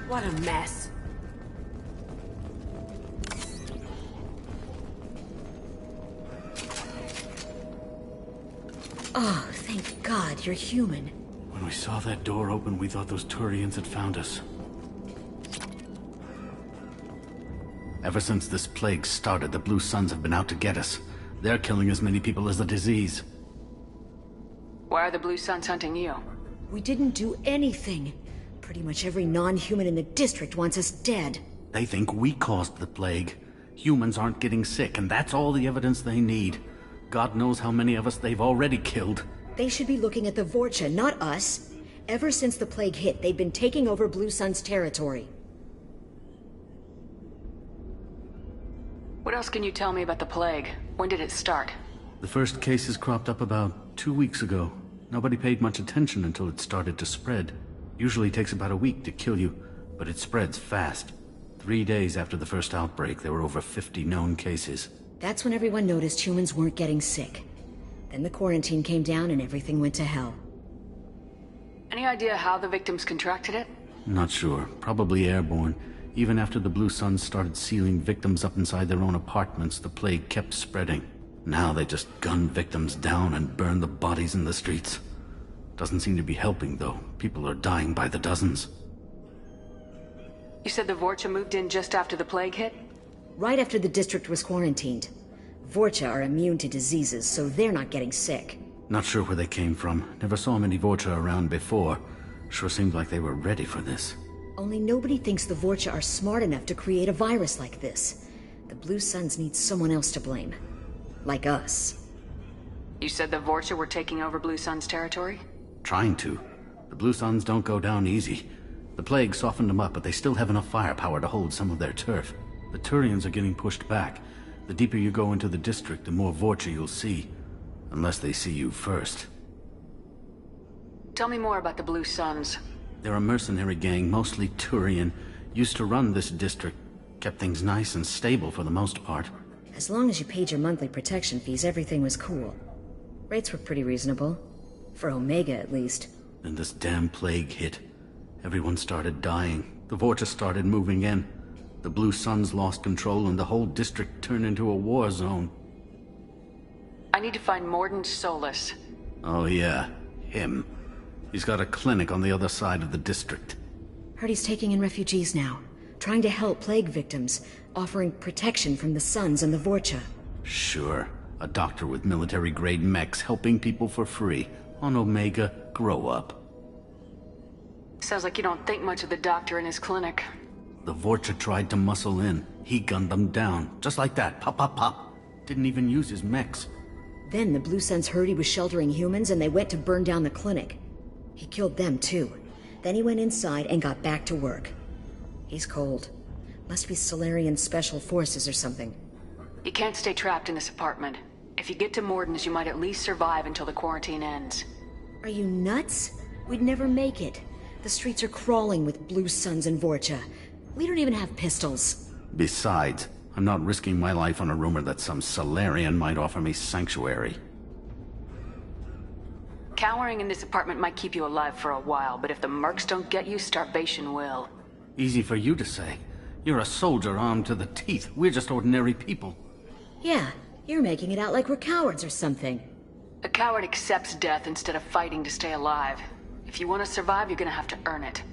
Speaker 9: What a mess. Oh, thank God you're human.
Speaker 17: When we saw that door open, we thought those Turians had found us. Ever since this plague started, the Blue Suns have been out to get us. They're killing as many people as the disease.
Speaker 3: Why are the Blue Suns hunting you?
Speaker 9: We didn't do anything. Pretty much every non-human in the district wants us dead.
Speaker 17: They think we caused the plague. Humans aren't getting sick, and that's all the evidence they need. God knows how many of us they've already killed.
Speaker 9: They should be looking at the Vorcha, not us. Ever since the plague hit, they've been taking over Blue Sun's territory.
Speaker 3: What else can you tell me about the plague? When did it start?
Speaker 17: The first cases cropped up about 2 weeks ago. Nobody paid much attention until it started to spread. Usually takes about a week to kill you, but it spreads fast. 3 days after the first outbreak, there were over 50 known cases.
Speaker 9: That's when everyone noticed humans weren't getting sick. Then the quarantine came down and everything went to hell.
Speaker 3: Any idea how the victims contracted it?
Speaker 17: Not sure. Probably airborne. Even after the Blue Suns started sealing victims up inside their own apartments, the plague kept spreading. Now they just gun victims down and burn the bodies in the streets. Doesn't seem to be helping, though. People are dying by the dozens.
Speaker 3: You said the Vorcha moved in just after the plague hit?
Speaker 9: Right after the district was quarantined. Vorcha are immune to diseases, so they're not getting sick.
Speaker 17: Not sure where they came from. Never saw many Vorcha around before. Sure seemed like they were ready for this.
Speaker 9: Only nobody thinks the Vorcha are smart enough to create a virus like this. The Blue Suns need someone else to blame. Like us.
Speaker 3: You said the Vorcha were taking over Blue Sun's territory?
Speaker 17: Trying to. The Blue Suns don't go down easy. The plague softened them up, but they still have enough firepower to hold some of their turf. The Turians are getting pushed back. The deeper you go into the district, the more Vorcha you'll see. Unless they see you first.
Speaker 3: Tell me more about the Blue Suns.
Speaker 17: They're a mercenary gang, mostly Turian. Used to run this district. Kept things nice and stable for the most part.
Speaker 9: As long as you paid your monthly protection fees, everything was cool. Rates were pretty reasonable. For Omega, at least.
Speaker 17: Then this damn plague hit. Everyone started dying. The Vorcha started moving in. The Blue Suns lost control and the whole district turned into a war zone.
Speaker 3: I need to find Morden Solus.
Speaker 17: Oh yeah, him. He's got a clinic on the other side of the district.
Speaker 9: Heard he's taking in refugees now. Trying to help plague victims. Offering protection from the Suns and the Vorcha.
Speaker 17: Sure. A doctor with military-grade mechs helping people for free. On Omega, grow up.
Speaker 3: Sounds like you don't think much of the doctor in his clinic.
Speaker 17: The Vorcha tried to muscle in. He gunned them down. Just like that. Pop, pop, pop.
Speaker 4: Didn't even use his mechs.
Speaker 19: Then the Blue Suns heard he was sheltering humans and they went to burn down the clinic. He killed them too. Then he went inside and got back to work. He's cold. Must be Solarian Special Forces or something.
Speaker 3: You can't stay trapped in this apartment. If you get to Morden's, you might at least survive until the quarantine ends.
Speaker 19: Are you nuts? We'd never make it. The streets are crawling with Blue Suns and Vorcha. We don't even have pistols.
Speaker 4: Besides, I'm not risking my life on a rumor that some Solarian might offer me sanctuary.
Speaker 3: Cowering in this apartment might keep you alive for a while, but if the mercs don't get you, starvation will.
Speaker 4: Easy for you to say. You're a soldier armed to the teeth. We're just ordinary people.
Speaker 19: Yeah, you're making it out like we're cowards or something.
Speaker 3: A coward accepts death instead of fighting to stay alive. If you want to survive, you're gonna have to earn it.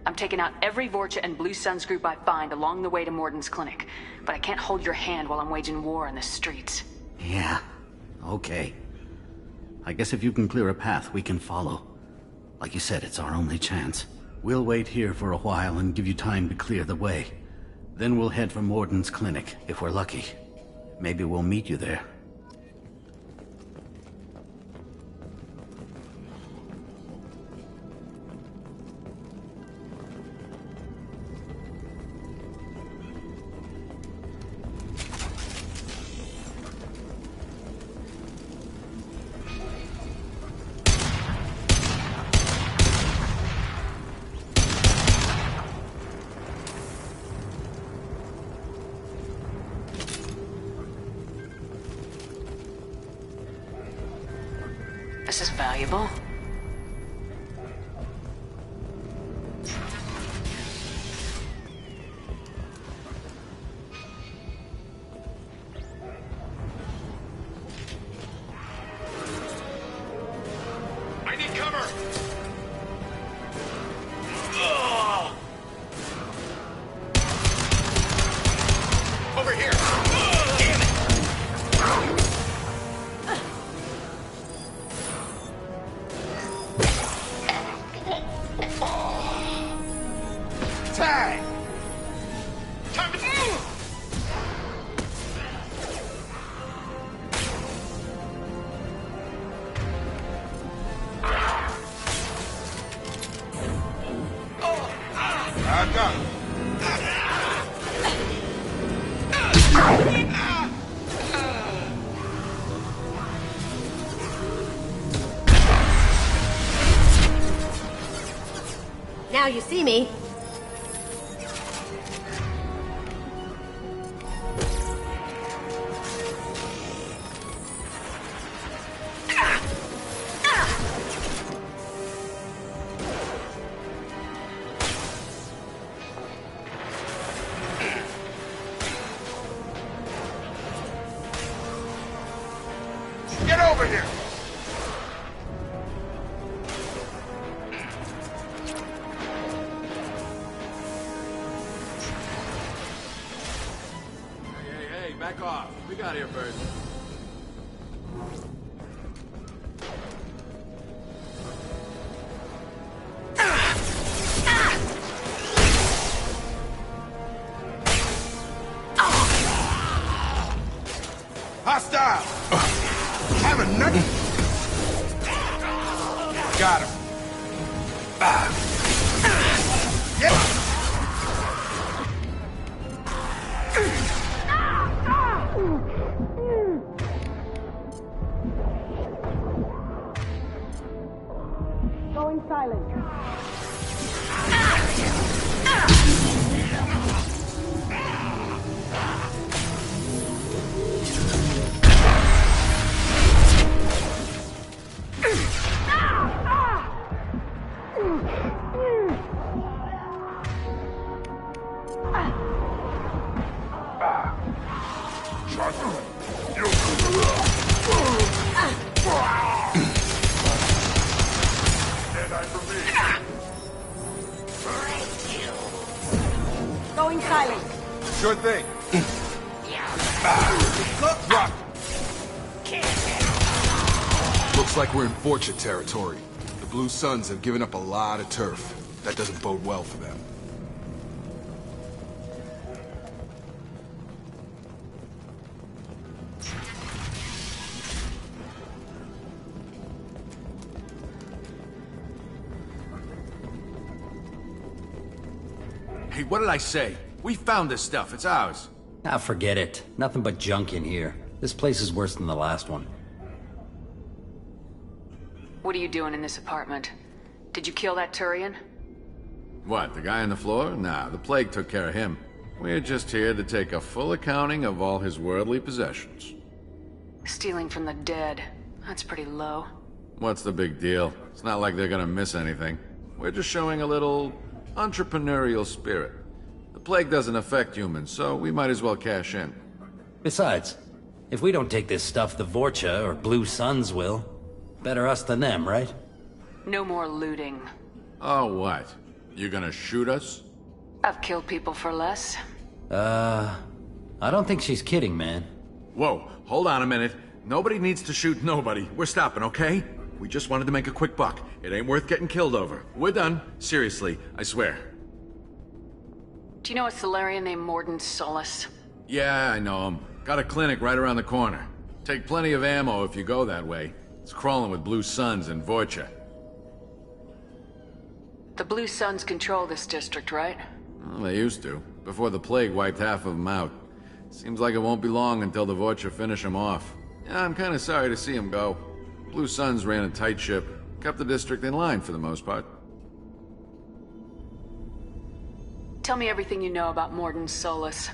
Speaker 3: I'm taking out every Vorcha and Blue Suns group I find along the way to Morden's clinic, but I can't hold your hand while I'm waging war in the streets.
Speaker 4: Yeah, okay. I guess if you can clear a path, we can follow. Like you said, it's our only chance. We'll wait here for a while and give you time to clear the way. Then we'll head for Morden's clinic, if we're lucky. Maybe we'll meet you there.
Speaker 3: This is valuable.
Speaker 16: I need cover! Over here! Damn it! Tag! Time to move!
Speaker 5: I'm done.
Speaker 9: Now you see me.
Speaker 16: Get over here!
Speaker 7: Hey, back off. We got here first.
Speaker 5: Hostile! Having nothing. Got him. Yep.
Speaker 9: Going silent. Going silent.
Speaker 5: Sure thing. Rock.
Speaker 15: Looks like we're in Vorcha territory. The Blue Suns have given up a lot of turf. That doesn't bode well for them.
Speaker 6: Hey, what did I say? We found this stuff. It's ours.
Speaker 20: Ah, forget it. Nothing but junk in here. This place is worse than the last one.
Speaker 3: What are you doing in this apartment? Did you kill that Turian?
Speaker 21: What, the guy on the floor? Nah, the plague took care of him. We're just here to take a full accounting of all his worldly possessions.
Speaker 3: Stealing from the dead. That's pretty low.
Speaker 21: What's the big deal? It's not like they're gonna miss anything. We're just showing a little entrepreneurial spirit. The plague doesn't affect humans, so we might as well cash in.
Speaker 20: Besides, if we don't take this stuff, the Vorcha or Blue Suns will. Better us than them, right?
Speaker 3: No more looting.
Speaker 21: Oh, what? You gonna shoot us?
Speaker 3: I've killed people for less.
Speaker 20: I don't think she's kidding, man.
Speaker 21: Whoa, hold on a minute. Nobody needs to shoot nobody. We're stopping, okay? We just wanted to make a quick buck. It ain't worth getting killed over. We're done. Seriously, I swear.
Speaker 3: Do you know a Solarian named Morden Solus?
Speaker 21: Yeah, I know him. Got a clinic right around the corner. Take plenty of ammo if you go that way. It's crawling with Blue Suns and Vorcha.
Speaker 3: The Blue Suns control this district, right?
Speaker 21: Well, they used to, before the plague wiped half of them out. Seems like it won't be long until the Vorcha finish them off. Yeah, I'm kinda sorry to see them go. Blue Suns ran a tight ship, kept the district in line for the most part.
Speaker 3: Tell me everything you know about Morden Solus.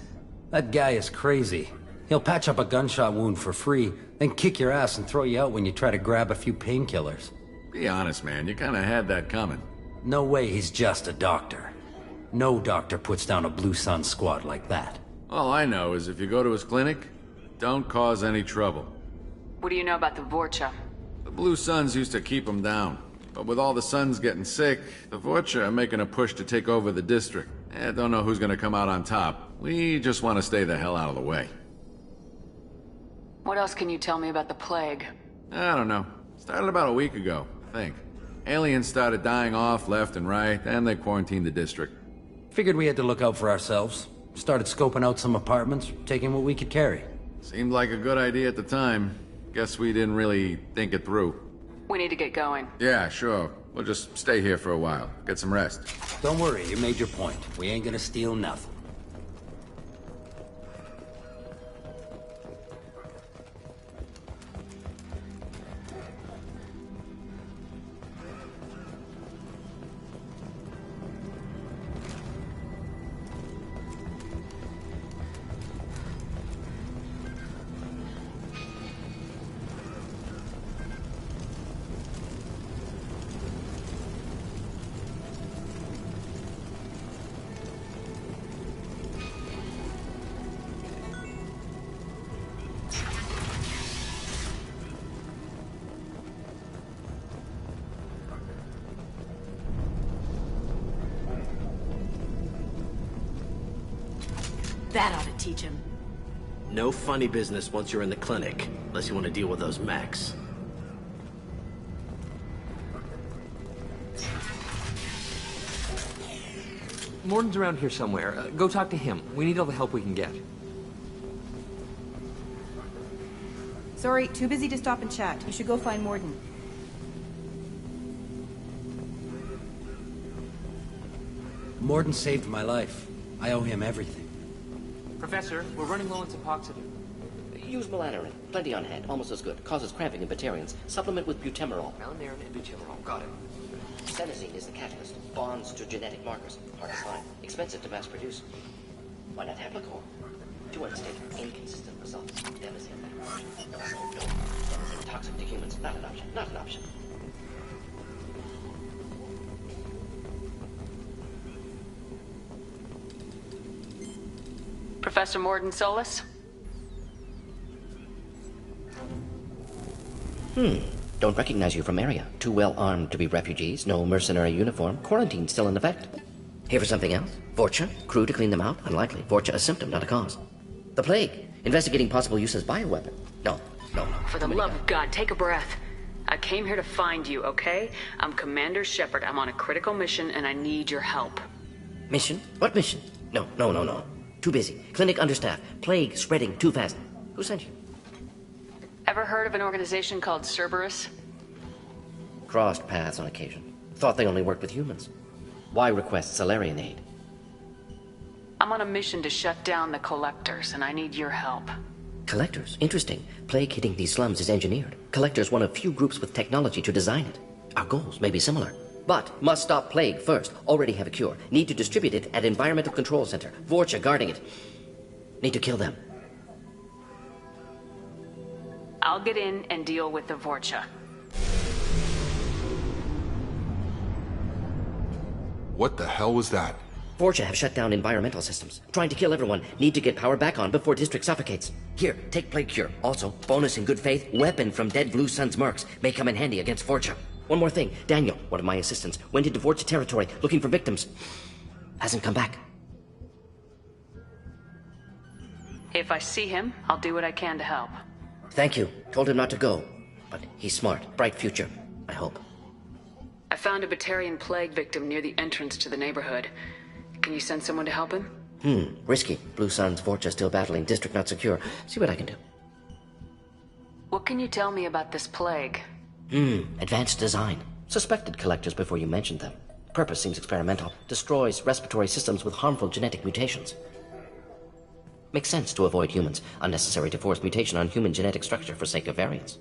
Speaker 20: That guy is crazy. He'll patch up a gunshot wound for free, then kick your ass and throw you out when you try to grab a few painkillers.
Speaker 21: Be honest, man, you kinda had that coming.
Speaker 20: No way he's just a doctor. No doctor puts down a Blue Sun squad like that.
Speaker 21: All I know is if you go to his clinic, don't cause any trouble.
Speaker 3: What do you know about the Vorcha?
Speaker 21: The Blue Suns used to keep them down. But with all the Suns getting sick, the Vorcha are making a push to take over the district. Don't know who's gonna come out on top. We just want to stay the hell out of the way.
Speaker 3: What else can you tell me about the plague?
Speaker 21: I don't know. Started about a week ago, I think. Aliens started dying off left and right, and they quarantined the district.
Speaker 20: Figured we had to look out for ourselves. Started scoping out some apartments, taking what we could carry.
Speaker 21: Seemed like a good idea at the time. Guess we didn't really think it through.
Speaker 3: We need to get going.
Speaker 21: Yeah, sure. We'll just stay here for a while. Get some rest.
Speaker 20: Don't worry, you made your point. We ain't gonna steal nothing.
Speaker 24: That ought to teach him.
Speaker 13: No funny business once you're in the clinic, unless you want to deal with those mechs.
Speaker 25: Morden's around here somewhere. Go talk to him. We need all the help we can get.
Speaker 14: Sorry, too busy to stop and chat. You should go find Morden.
Speaker 20: Morden saved my life. I owe him everything.
Speaker 25: Professor, we're running low on Suboxone.
Speaker 26: Use melanorin. Plenty on hand. Almost as good. Causes cramping in Batarians. Supplement with butemerol.
Speaker 25: Melanorin and butemerol. Got it.
Speaker 26: Senesine is the catalyst. Bonds to genetic markers. Hard to find. Expensive to mass produce. Why not Haplicor? Too unstable. Inconsistent results. Devastating. No. Senesine toxic to humans. Not an option. Not an option.
Speaker 3: Professor Morden Solus?
Speaker 26: Don't recognize you from area. Too well armed to be refugees. No mercenary uniform. Quarantine still in effect. Here for something else? Vorcha? Crew to clean them out? Unlikely. Vorcha a symptom, not a cause. The plague. Investigating possible use as bioweapon. No.
Speaker 3: For the love of God, take a breath. I came here to find you, okay? I'm Commander Shepard. I'm on a critical mission and I need your help.
Speaker 26: Mission? What mission? No. Too busy. Clinic understaffed. Plague spreading too fast. Who sent you?
Speaker 3: Ever heard of an organization called Cerberus?
Speaker 26: Crossed paths on occasion. Thought they only worked with humans. Why request Solarian aid?
Speaker 3: I'm on a mission to shut down the Collectors, and I need your help.
Speaker 26: Collectors? Interesting. Plague hitting these slums is engineered. Collectors one of few groups with technology to design it. Our goals may be similar. But must stop Plague first. Already have a cure. Need to distribute it at Environmental Control Center. Vorcha guarding it. Need to kill them.
Speaker 3: I'll get in and deal with the Vorcha.
Speaker 15: What the hell was that?
Speaker 26: Vorcha have shut down environmental systems. Trying to kill everyone. Need to get power back on before District suffocates. Here, take Plague Cure. Also, bonus in good faith, weapon from dead Blue Sun's mercs. May come in handy against Vorcha. One more thing. Daniel, one of my assistants, went into Vorcha territory looking for victims. Hasn't come back.
Speaker 3: If I see him, I'll do what I can to help.
Speaker 26: Thank you. Told him not to go. But he's smart. Bright future, I hope.
Speaker 3: I found a Batarian plague victim near the entrance to the neighborhood. Can you send someone to help him?
Speaker 26: Risky. Blue Sun's Vorcha still battling. District not secure. See what I can do.
Speaker 3: What can you tell me about this plague?
Speaker 26: Advanced design. Suspected Collectors before you mentioned them. Purpose seems experimental. Destroys respiratory systems with harmful genetic mutations. Makes sense to avoid humans. Unnecessary to force mutation on human genetic structure for sake of variance.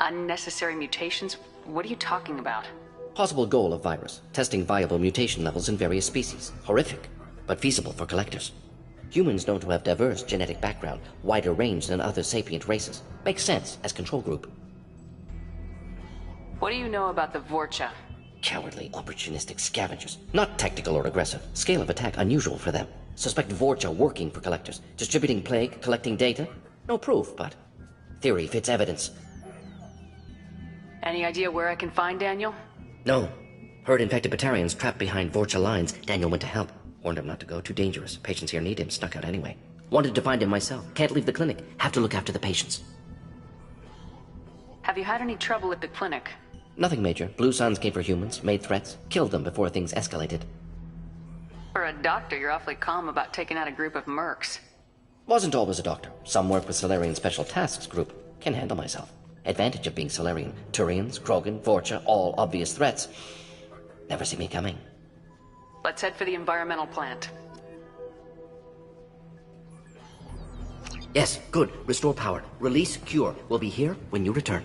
Speaker 3: Unnecessary mutations? What are you talking about?
Speaker 26: Possible goal of virus. Testing viable mutation levels in various species. Horrific, but feasible for Collectors. Humans known to have diverse genetic background, wider range than other sapient races. Makes sense as control group.
Speaker 3: What do you know about the Vorcha?
Speaker 26: Cowardly, opportunistic scavengers. Not tactical or aggressive. Scale of attack unusual for them. Suspect Vorcha working for Collectors. Distributing plague, collecting data. No proof, but theory fits evidence.
Speaker 3: Any idea where I can find Daniel?
Speaker 26: No. Heard infected Batarians trapped behind Vorcha lines. Daniel went to help. Warned him not to go, too dangerous. Patients here need him, snuck out anyway. Wanted to find him myself. Can't leave the clinic. Have to look after the patients.
Speaker 3: Have you had any trouble at the clinic?
Speaker 26: Nothing major. Blue Suns came for humans, made threats, killed them before things escalated.
Speaker 3: For a doctor, you're awfully calm about taking out a group of mercs.
Speaker 26: Wasn't always a doctor. Some work with Solarian Special Tasks Group. Can handle myself. Advantage of being Solarian. Turians, Krogan, Vorcha, all obvious threats. Never see me coming.
Speaker 3: Let's head for the environmental plant.
Speaker 26: Yes, good. Restore power. Release cure. We'll be here when you return.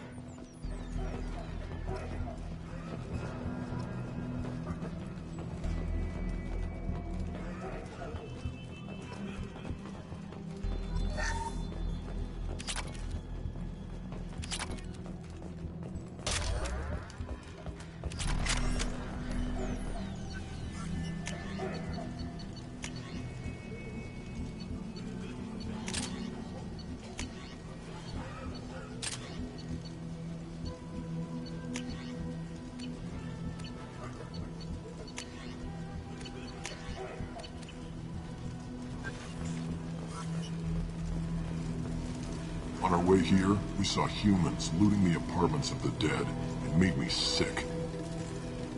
Speaker 22: On our way here, we saw humans looting the apartments of the dead. It made me sick.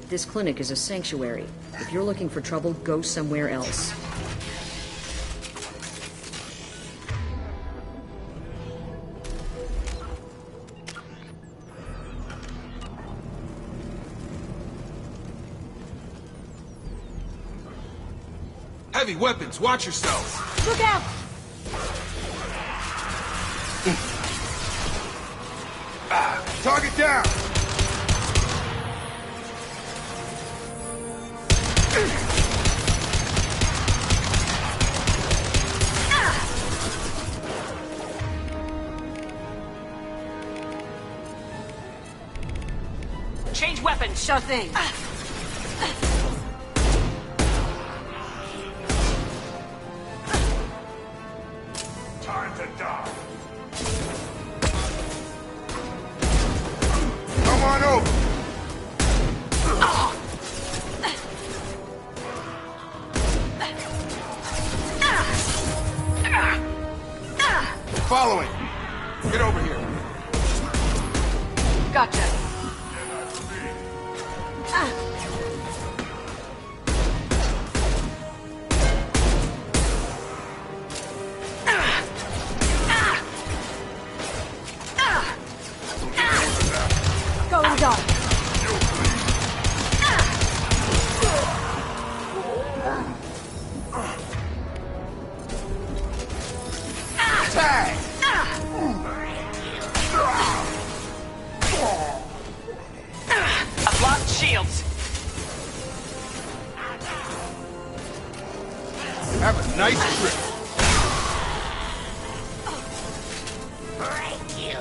Speaker 19: This clinic is a sanctuary. If you're looking for trouble, go somewhere else.
Speaker 6: Heavy weapons, watch yourselves!
Speaker 14: Look out!
Speaker 6: Target down!
Speaker 3: Change weapons, sure thing.
Speaker 22: Time to die.
Speaker 6: Come on over! Following! Get over here!
Speaker 3: Gotcha.
Speaker 14: Going dark.
Speaker 6: Nice grip.
Speaker 26: Break you.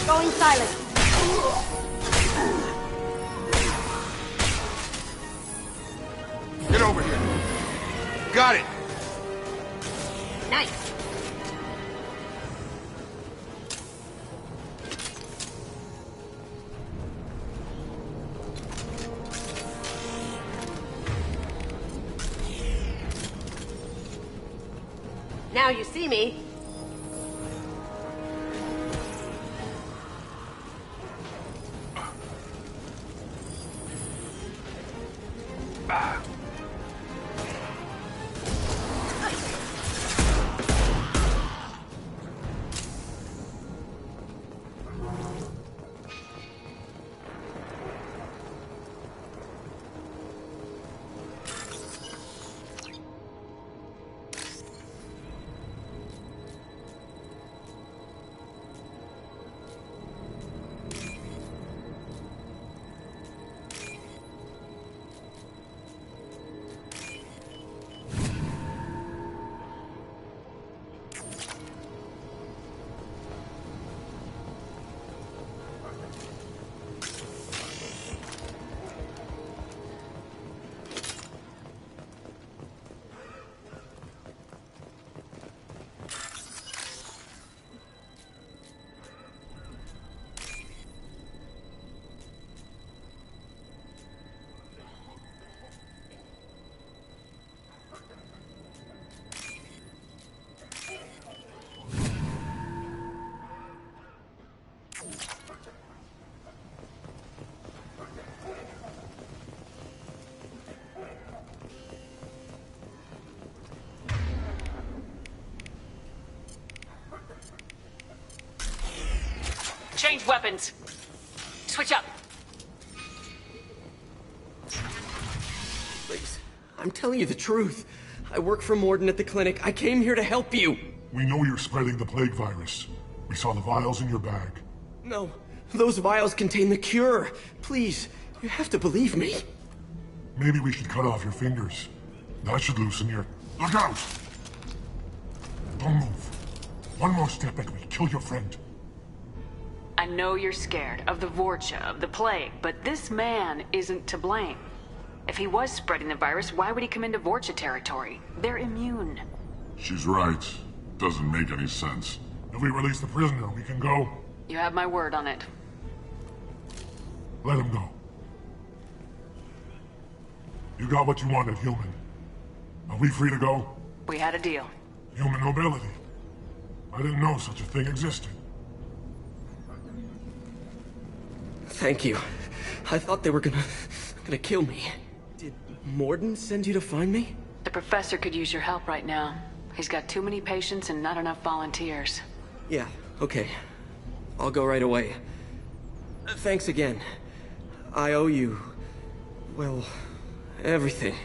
Speaker 9: Going silent.
Speaker 6: Get over here. Got it.
Speaker 9: Nice. Now you see me.
Speaker 3: Change weapons. Switch up.
Speaker 2: Please, I'm telling you the truth. I work for Morden at the clinic. I came here to help you.
Speaker 22: We know you're spreading the plague virus. We saw the vials in your bag.
Speaker 2: No, those vials contain the cure. Please, you have to believe me.
Speaker 22: Maybe we should cut off your fingers. That should loosen your... Look out! Don't move. One more step and we kill your friend.
Speaker 3: I know you're scared of the Vorcha, of the plague, but this man isn't to blame. If he was spreading the virus, why would he come into Vorcha territory? They're immune.
Speaker 22: She's right. Doesn't make any sense. If we release the prisoner, we can go.
Speaker 3: You have my word on it.
Speaker 22: Let him go. You got what you wanted, human. Are we free to go?
Speaker 3: We had a deal.
Speaker 22: Human nobility. I didn't know such a thing existed.
Speaker 2: Thank you. I thought they were gonna kill me. Did Morden send you to find me?
Speaker 3: The professor could use your help right now. He's got too many patients and not enough volunteers.
Speaker 2: Yeah, okay. I'll go right away. Thanks again. I owe you... well, everything.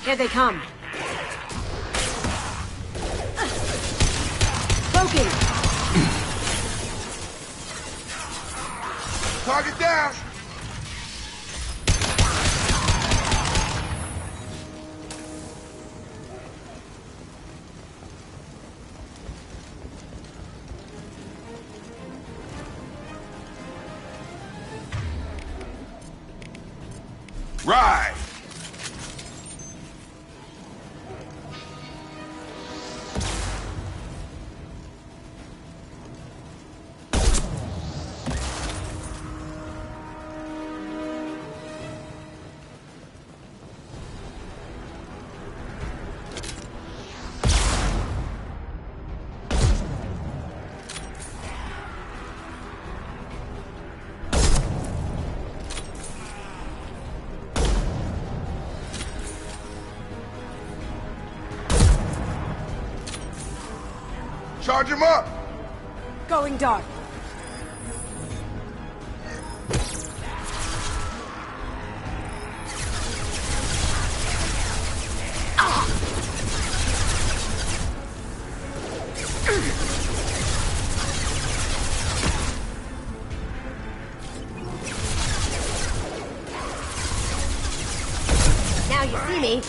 Speaker 9: Here they come. Broken.
Speaker 6: Target down! Right! Charge him up!
Speaker 9: Going dark. Now you see me.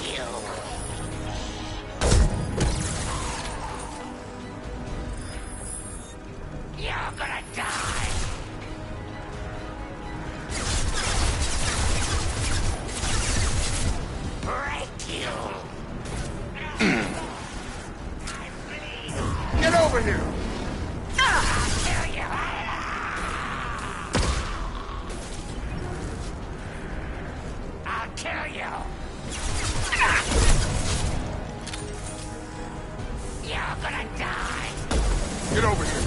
Speaker 16: You're gonna die! Break you!
Speaker 6: Get over here!
Speaker 16: I'll kill you! I'll kill you! You're gonna die!
Speaker 6: Get over here!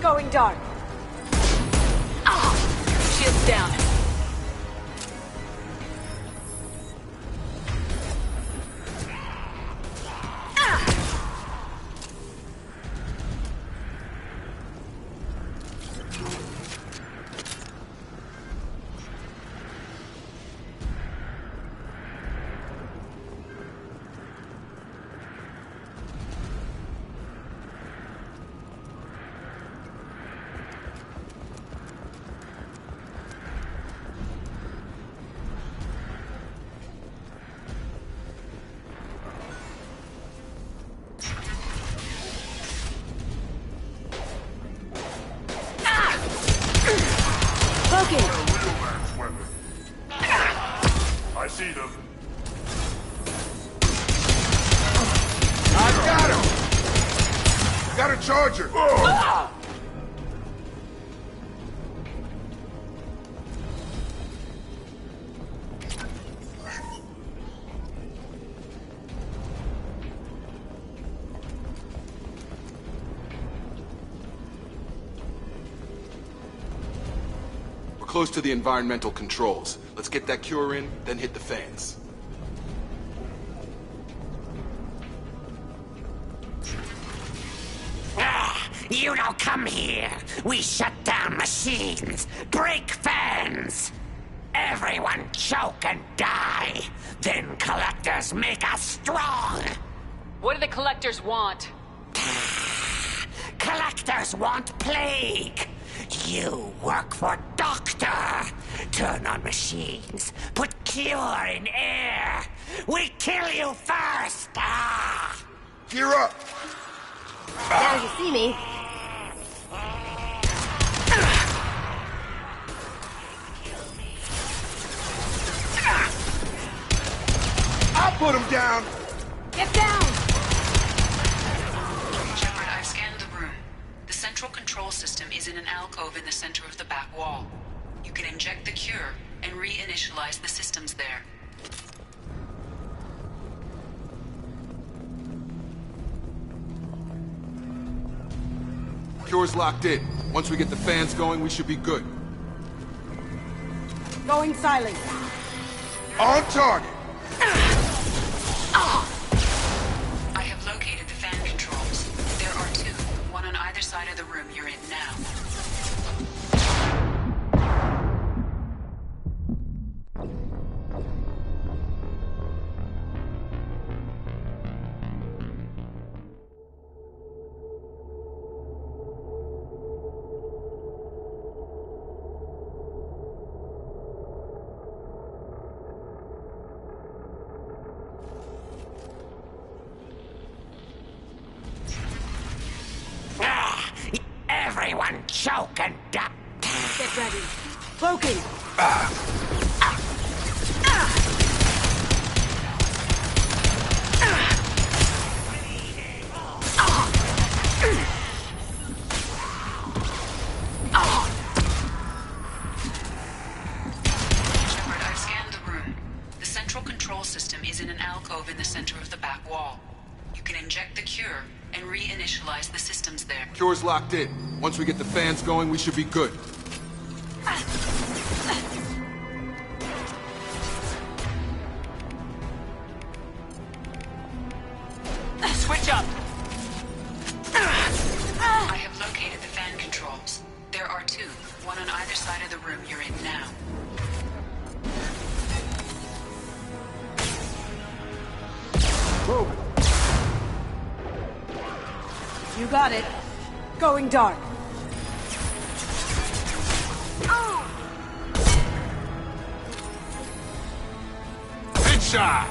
Speaker 9: Going dark.
Speaker 3: Shields down.
Speaker 6: I see them. I got him! Got a charger!
Speaker 15: We're close to the environmental controls. Let's get that cure in, then hit the fans.
Speaker 16: You don't come here. We shut down machines, break fans. Everyone choke and die. Then collectors make us strong.
Speaker 3: What do the collectors want?
Speaker 16: Collectors want plague. You work for Doctor. Turn on machines. Put cure in air. We kill you first.
Speaker 6: Gear up.
Speaker 9: Now you see me.
Speaker 6: I'll put him down.
Speaker 9: Get down!
Speaker 3: Shepard, I've scanned the room. The central control system is in an alcove in the center of the back wall. You can inject the cure and reinitialize the systems there.
Speaker 15: Cure's locked in. Once we get the fans going, we should be good.
Speaker 9: Going silent.
Speaker 6: On target.
Speaker 3: I have located the fan controls. There are two, one on either side of the room you're in now.
Speaker 16: Everyone choke and die.
Speaker 9: Get ready. Cloaking.
Speaker 3: alcove in the center of the back wall. You can inject the cure and reinitialize the systems there.
Speaker 6: Cure's locked in. Once we get the fans going, we should be good.
Speaker 3: Switch up! I have located the fan controls. There are two, one on either side of the room you're in now.
Speaker 6: Move.
Speaker 9: You got it. Going dark.
Speaker 6: Headshot!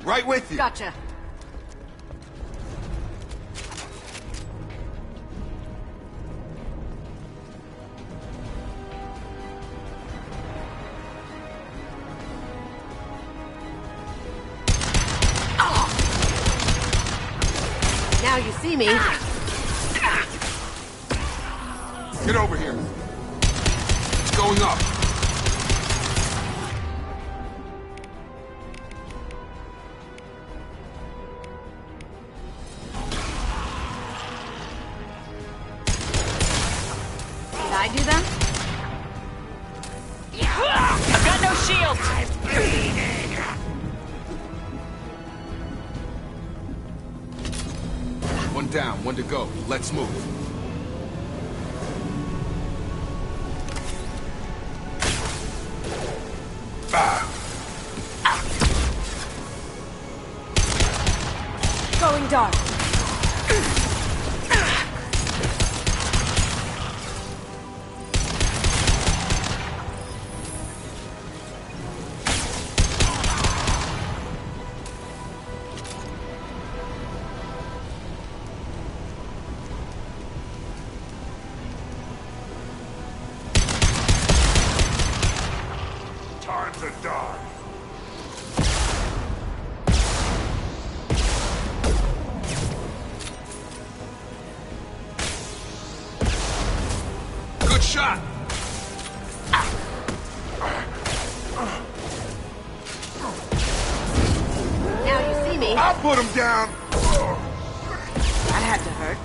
Speaker 6: Right with you.
Speaker 9: Gotcha. Now you see me.
Speaker 6: Get over here. It's going up.
Speaker 9: Did I do them?
Speaker 3: I've got no shield!
Speaker 6: One down, one to go. Let's move.
Speaker 9: Going dark.
Speaker 6: Time to die. Good shot.
Speaker 9: Now you see me.
Speaker 6: I'll put him down.
Speaker 9: That had to hurt.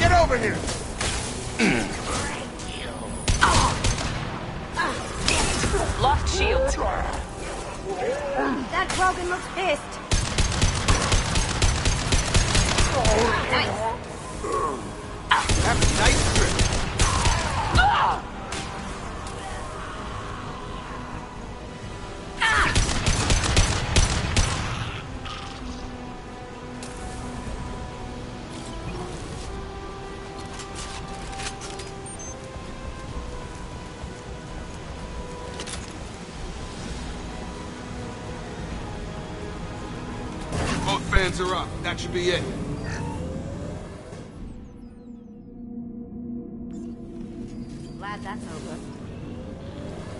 Speaker 6: Get over here.
Speaker 3: Lost shields.
Speaker 9: That Krogan looks pissed.
Speaker 6: Have a nice trip. Both fans are up. That should be it.
Speaker 9: Glad that's over.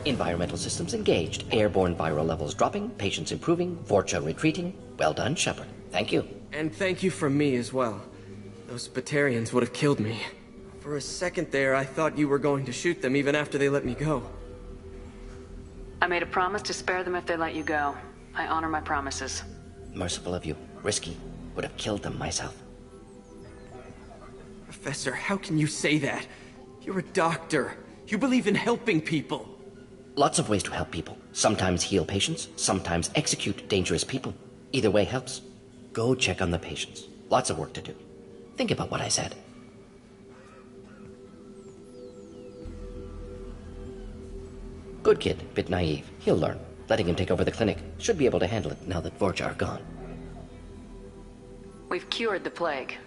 Speaker 26: Environmental systems engaged. Airborne viral levels dropping. Patients improving. Vorcha retreating. Well done, Shepard. Thank you.
Speaker 2: And thank you from me as well. Those Batarians would have killed me. For a second there, I thought you were going to shoot them even after they let me go.
Speaker 3: I made a promise to spare them if they let you go. I honor my promises.
Speaker 26: Merciful of you. Risky. Would have killed them myself.
Speaker 2: Professor, how can you say that? You're a doctor. You believe in helping people.
Speaker 26: Lots of ways to help people. Sometimes heal patients, sometimes execute dangerous people. Either way helps. Go check on the patients. Lots of work to do. Think about what I said. Good kid, bit naive. He'll learn. Letting him take over the clinic. Should be able to handle it now that Vorcha are gone.
Speaker 3: We've cured the plague.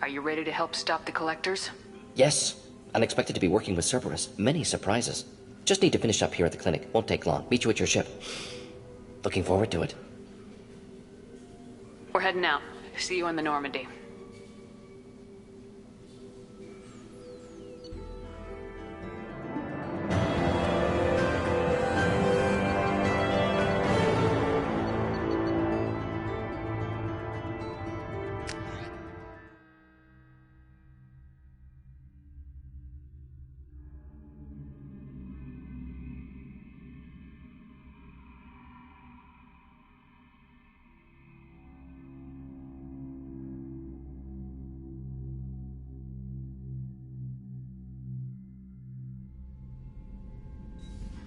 Speaker 3: Are you ready to help stop the collectors?
Speaker 26: Yes. Unexpected to be working with Cerberus. Many surprises. Just need to finish up here at the clinic. Won't take long. Meet you at your ship. Looking forward to it.
Speaker 3: We're heading out. See you in the Normandy.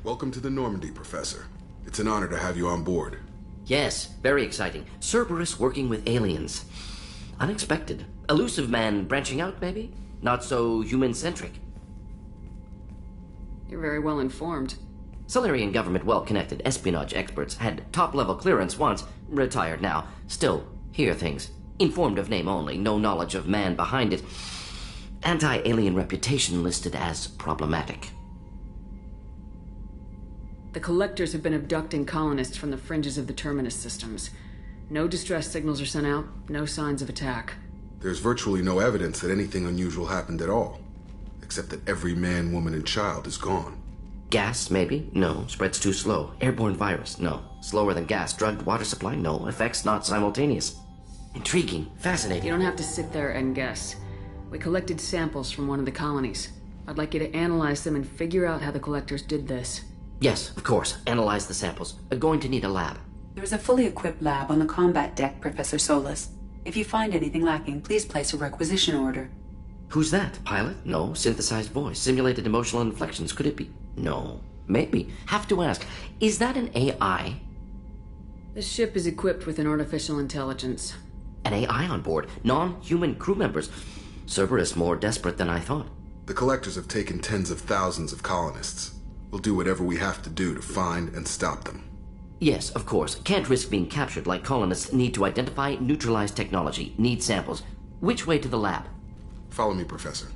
Speaker 15: Welcome to the Normandy, Professor. It's an honor to have you on board.
Speaker 26: Yes, very exciting. Cerberus working with aliens. Unexpected. Elusive man branching out, maybe? Not so human-centric.
Speaker 3: You're very well informed.
Speaker 26: Solarian government well-connected espionage experts had top-level clearance once, retired now. Still, hear things. Informed of name only, no knowledge of man behind it. Anti-alien reputation listed as problematic.
Speaker 3: The collectors have been abducting colonists from the fringes of the Terminus systems. No distress signals are sent out, no signs of attack.
Speaker 15: There's virtually no evidence that anything unusual happened at all, except that every man, woman, and child is gone.
Speaker 26: Gas, maybe? No. Spreads too slow. Airborne virus? No. Slower than gas. Drugged water supply? No. Effects not simultaneous. Intriguing. Fascinating.
Speaker 3: You don't have to sit there and guess. We collected samples from one of the colonies. I'd like you to analyze them and figure out how the collectors did this.
Speaker 26: Yes, of course. Analyze the samples. Going to need a lab.
Speaker 8: There's a fully equipped lab on the combat deck, Professor Solis. If you find anything lacking, please place a requisition order.
Speaker 26: Who's that? Pilot? No. Synthesized voice. Simulated emotional inflections. Could it be? No. Maybe. Have to ask. Is that an AI?
Speaker 3: The ship is equipped with an artificial intelligence.
Speaker 26: An AI on board? Non-human crew members? Cerberus more desperate than I thought.
Speaker 15: The collectors have taken tens of thousands of colonists. We'll do whatever we have to do to find and stop them.
Speaker 26: Yes, of course. Can't risk being captured like colonists need to identify, neutralize technology, need samples. Which way to the lab?
Speaker 15: Follow me, Professor.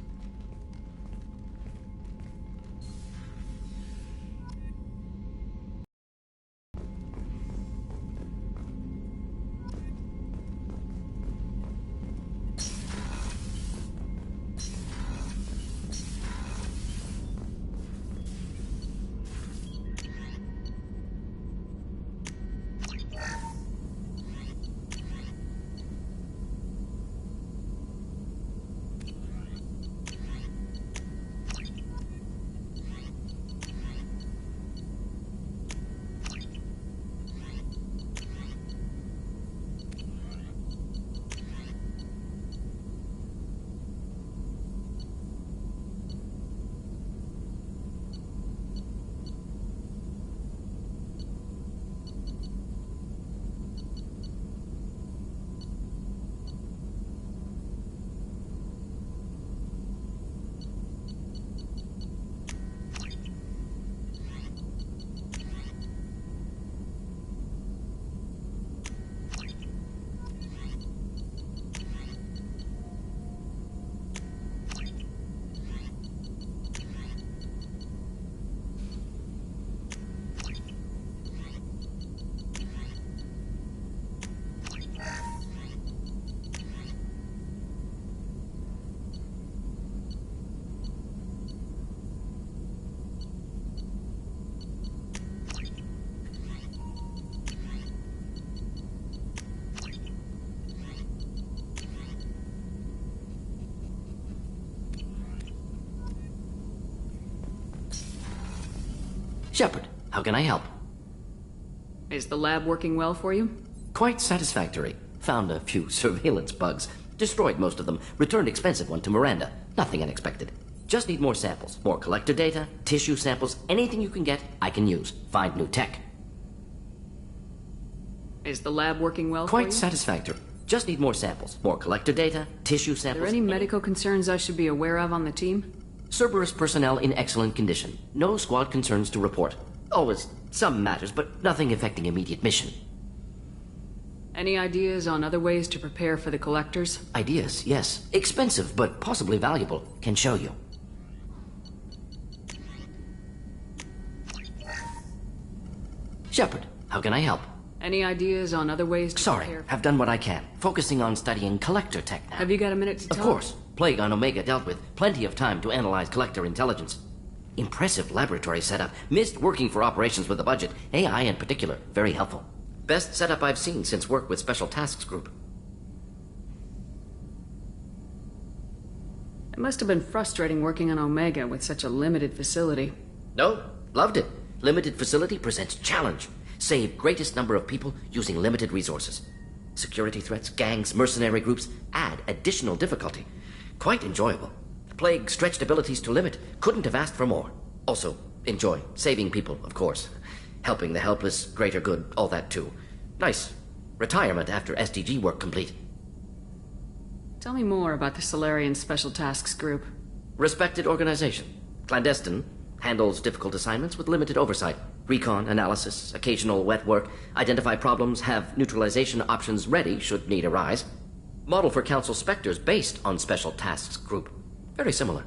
Speaker 26: Shepard, how can I help?
Speaker 3: Is the lab working well for you?
Speaker 26: Quite satisfactory. Found a few surveillance bugs. Destroyed most of them. Returned expensive one to Miranda. Nothing unexpected. Just need more samples. More collector data, tissue samples, anything you can get, I can use. Find new tech.
Speaker 3: Is the lab working well for
Speaker 26: Quite
Speaker 3: you?
Speaker 26: satisfactory. Just need more samples. More collector data, tissue
Speaker 3: Are
Speaker 26: samples.
Speaker 3: there any medical concerns I should be aware of on the team?
Speaker 26: Cerberus personnel in excellent condition. No squad concerns to report. Always some matters, but nothing affecting immediate mission.
Speaker 3: Any ideas on other ways to prepare for the collectors?
Speaker 26: Ideas, yes. Expensive, but possibly valuable. Can show you. Shepard, how can I help?
Speaker 3: Any ideas on other ways to
Speaker 26: Sorry,
Speaker 3: prepare?
Speaker 26: have done what I can. Focusing on studying collector tech now.
Speaker 3: Have you got a minute to talk?
Speaker 26: Of course. Plague on Omega dealt with. Plenty of time to analyze collector intelligence. Impressive laboratory setup. Missed working for operations with a budget. AI in particular. Very helpful. Best setup I've seen since work with Special Tasks Group.
Speaker 3: It must have been frustrating working on Omega with such a limited facility.
Speaker 26: No, loved it. Limited facility presents challenge. Save greatest number of people using limited resources. Security threats, gangs, mercenary groups add additional difficulty. Quite enjoyable. Plague stretched abilities to limit. Couldn't have asked for more. Also, enjoy. Saving people, of course. Helping the helpless, greater good, all that too. Nice. Retirement after SDG work complete.
Speaker 3: Tell me more about the Solarian Special Tasks Group.
Speaker 26: Respected organization. Clandestine. Handles difficult assignments with limited oversight. Recon, analysis, occasional wet work. Identify problems, have neutralization options ready should need arise. Model for Council Spectres based on Special Tasks Group. Very similar.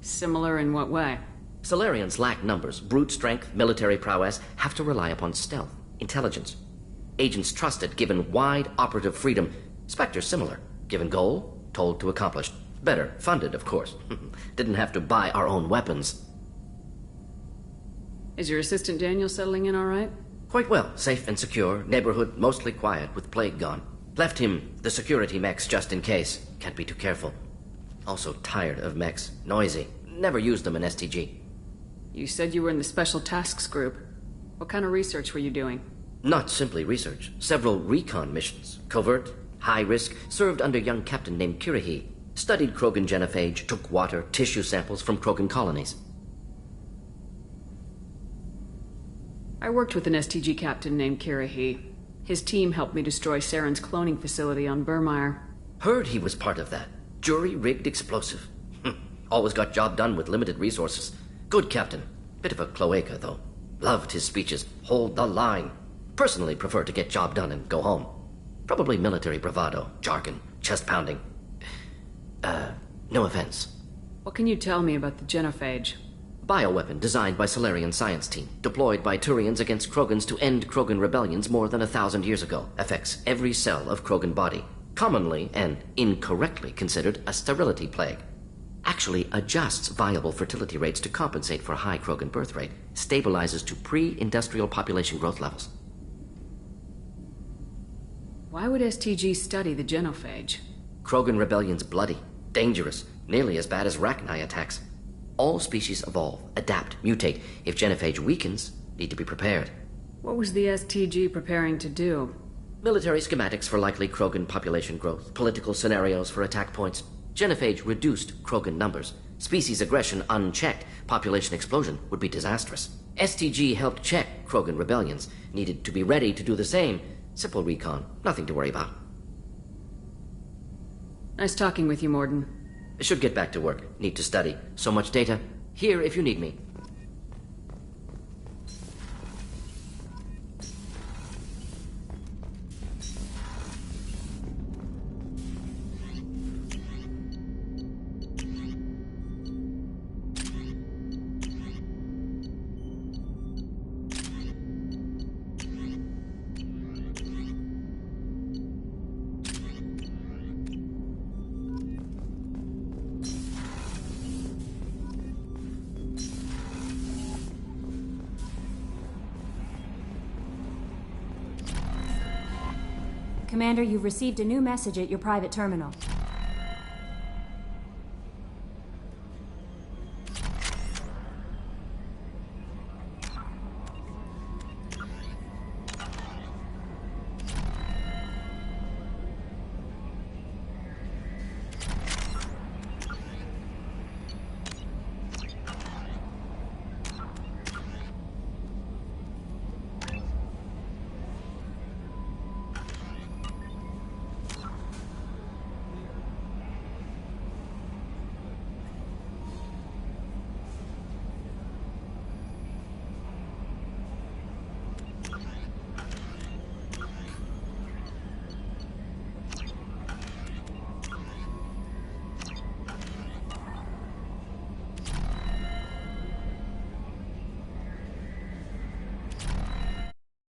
Speaker 3: Similar in what way?
Speaker 26: Solarians lack numbers, brute strength, military prowess, have to rely upon stealth, intelligence. Agents trusted, given wide operative freedom. Spectres similar, given goal, told to accomplish. Better, funded, of course. Didn't have to buy our own weapons.
Speaker 3: Is your assistant Daniel settling in all right?
Speaker 26: Quite well, safe and secure, neighborhood mostly quiet with Plague gone. Left him the security mechs just in case. Can't be too careful. Also tired of mechs, noisy. Never used them in STG.
Speaker 3: You said you were in the Special Tasks Group. What kind of research were you doing?
Speaker 26: Not simply research. Several recon missions. Covert, high risk, served under young captain named Kirahi. Studied Krogan genophage, took water, tissue samples from Krogan colonies.
Speaker 3: I worked with an STG captain named Kirahi. His team helped me destroy Saren's cloning facility on Burmire.
Speaker 26: Heard he was part of that. Jury-rigged explosive. Always got job done with limited resources. Good captain. Bit of a cloaca, though. Loved his speeches. Hold the line. Personally prefer to get job done and go home. Probably military bravado, jargon, chest-pounding. No offense.
Speaker 3: What can you tell me about the genophage?
Speaker 26: Bioweapon designed by Solarian science team. Deployed by Turians against Krogans to end Krogan rebellions more than 1,000 years ago. Affects every cell of Krogan body. Commonly and incorrectly considered a sterility plague. Actually adjusts viable fertility rates to compensate for high Krogan birth rate. Stabilizes to pre-industrial population growth levels.
Speaker 3: Why would STG study the genophage?
Speaker 26: Krogan rebellion's bloody, dangerous, nearly as bad as Rachni attacks. All species evolve, adapt, mutate. If genophage weakens, need to be prepared.
Speaker 3: What was the STG preparing to do?
Speaker 26: Military schematics for likely Krogan population growth, political scenarios for attack points. Genophage reduced Krogan numbers. Species aggression unchecked, population explosion would be disastrous. STG helped check Krogan rebellions. Needed to be ready to do the same. Simple recon, nothing to worry about.
Speaker 3: Nice talking with you, Morden.
Speaker 26: Should get back to work. Need to study. So much data. Here if you need me.
Speaker 10: Commander, you've received a new message at your private terminal.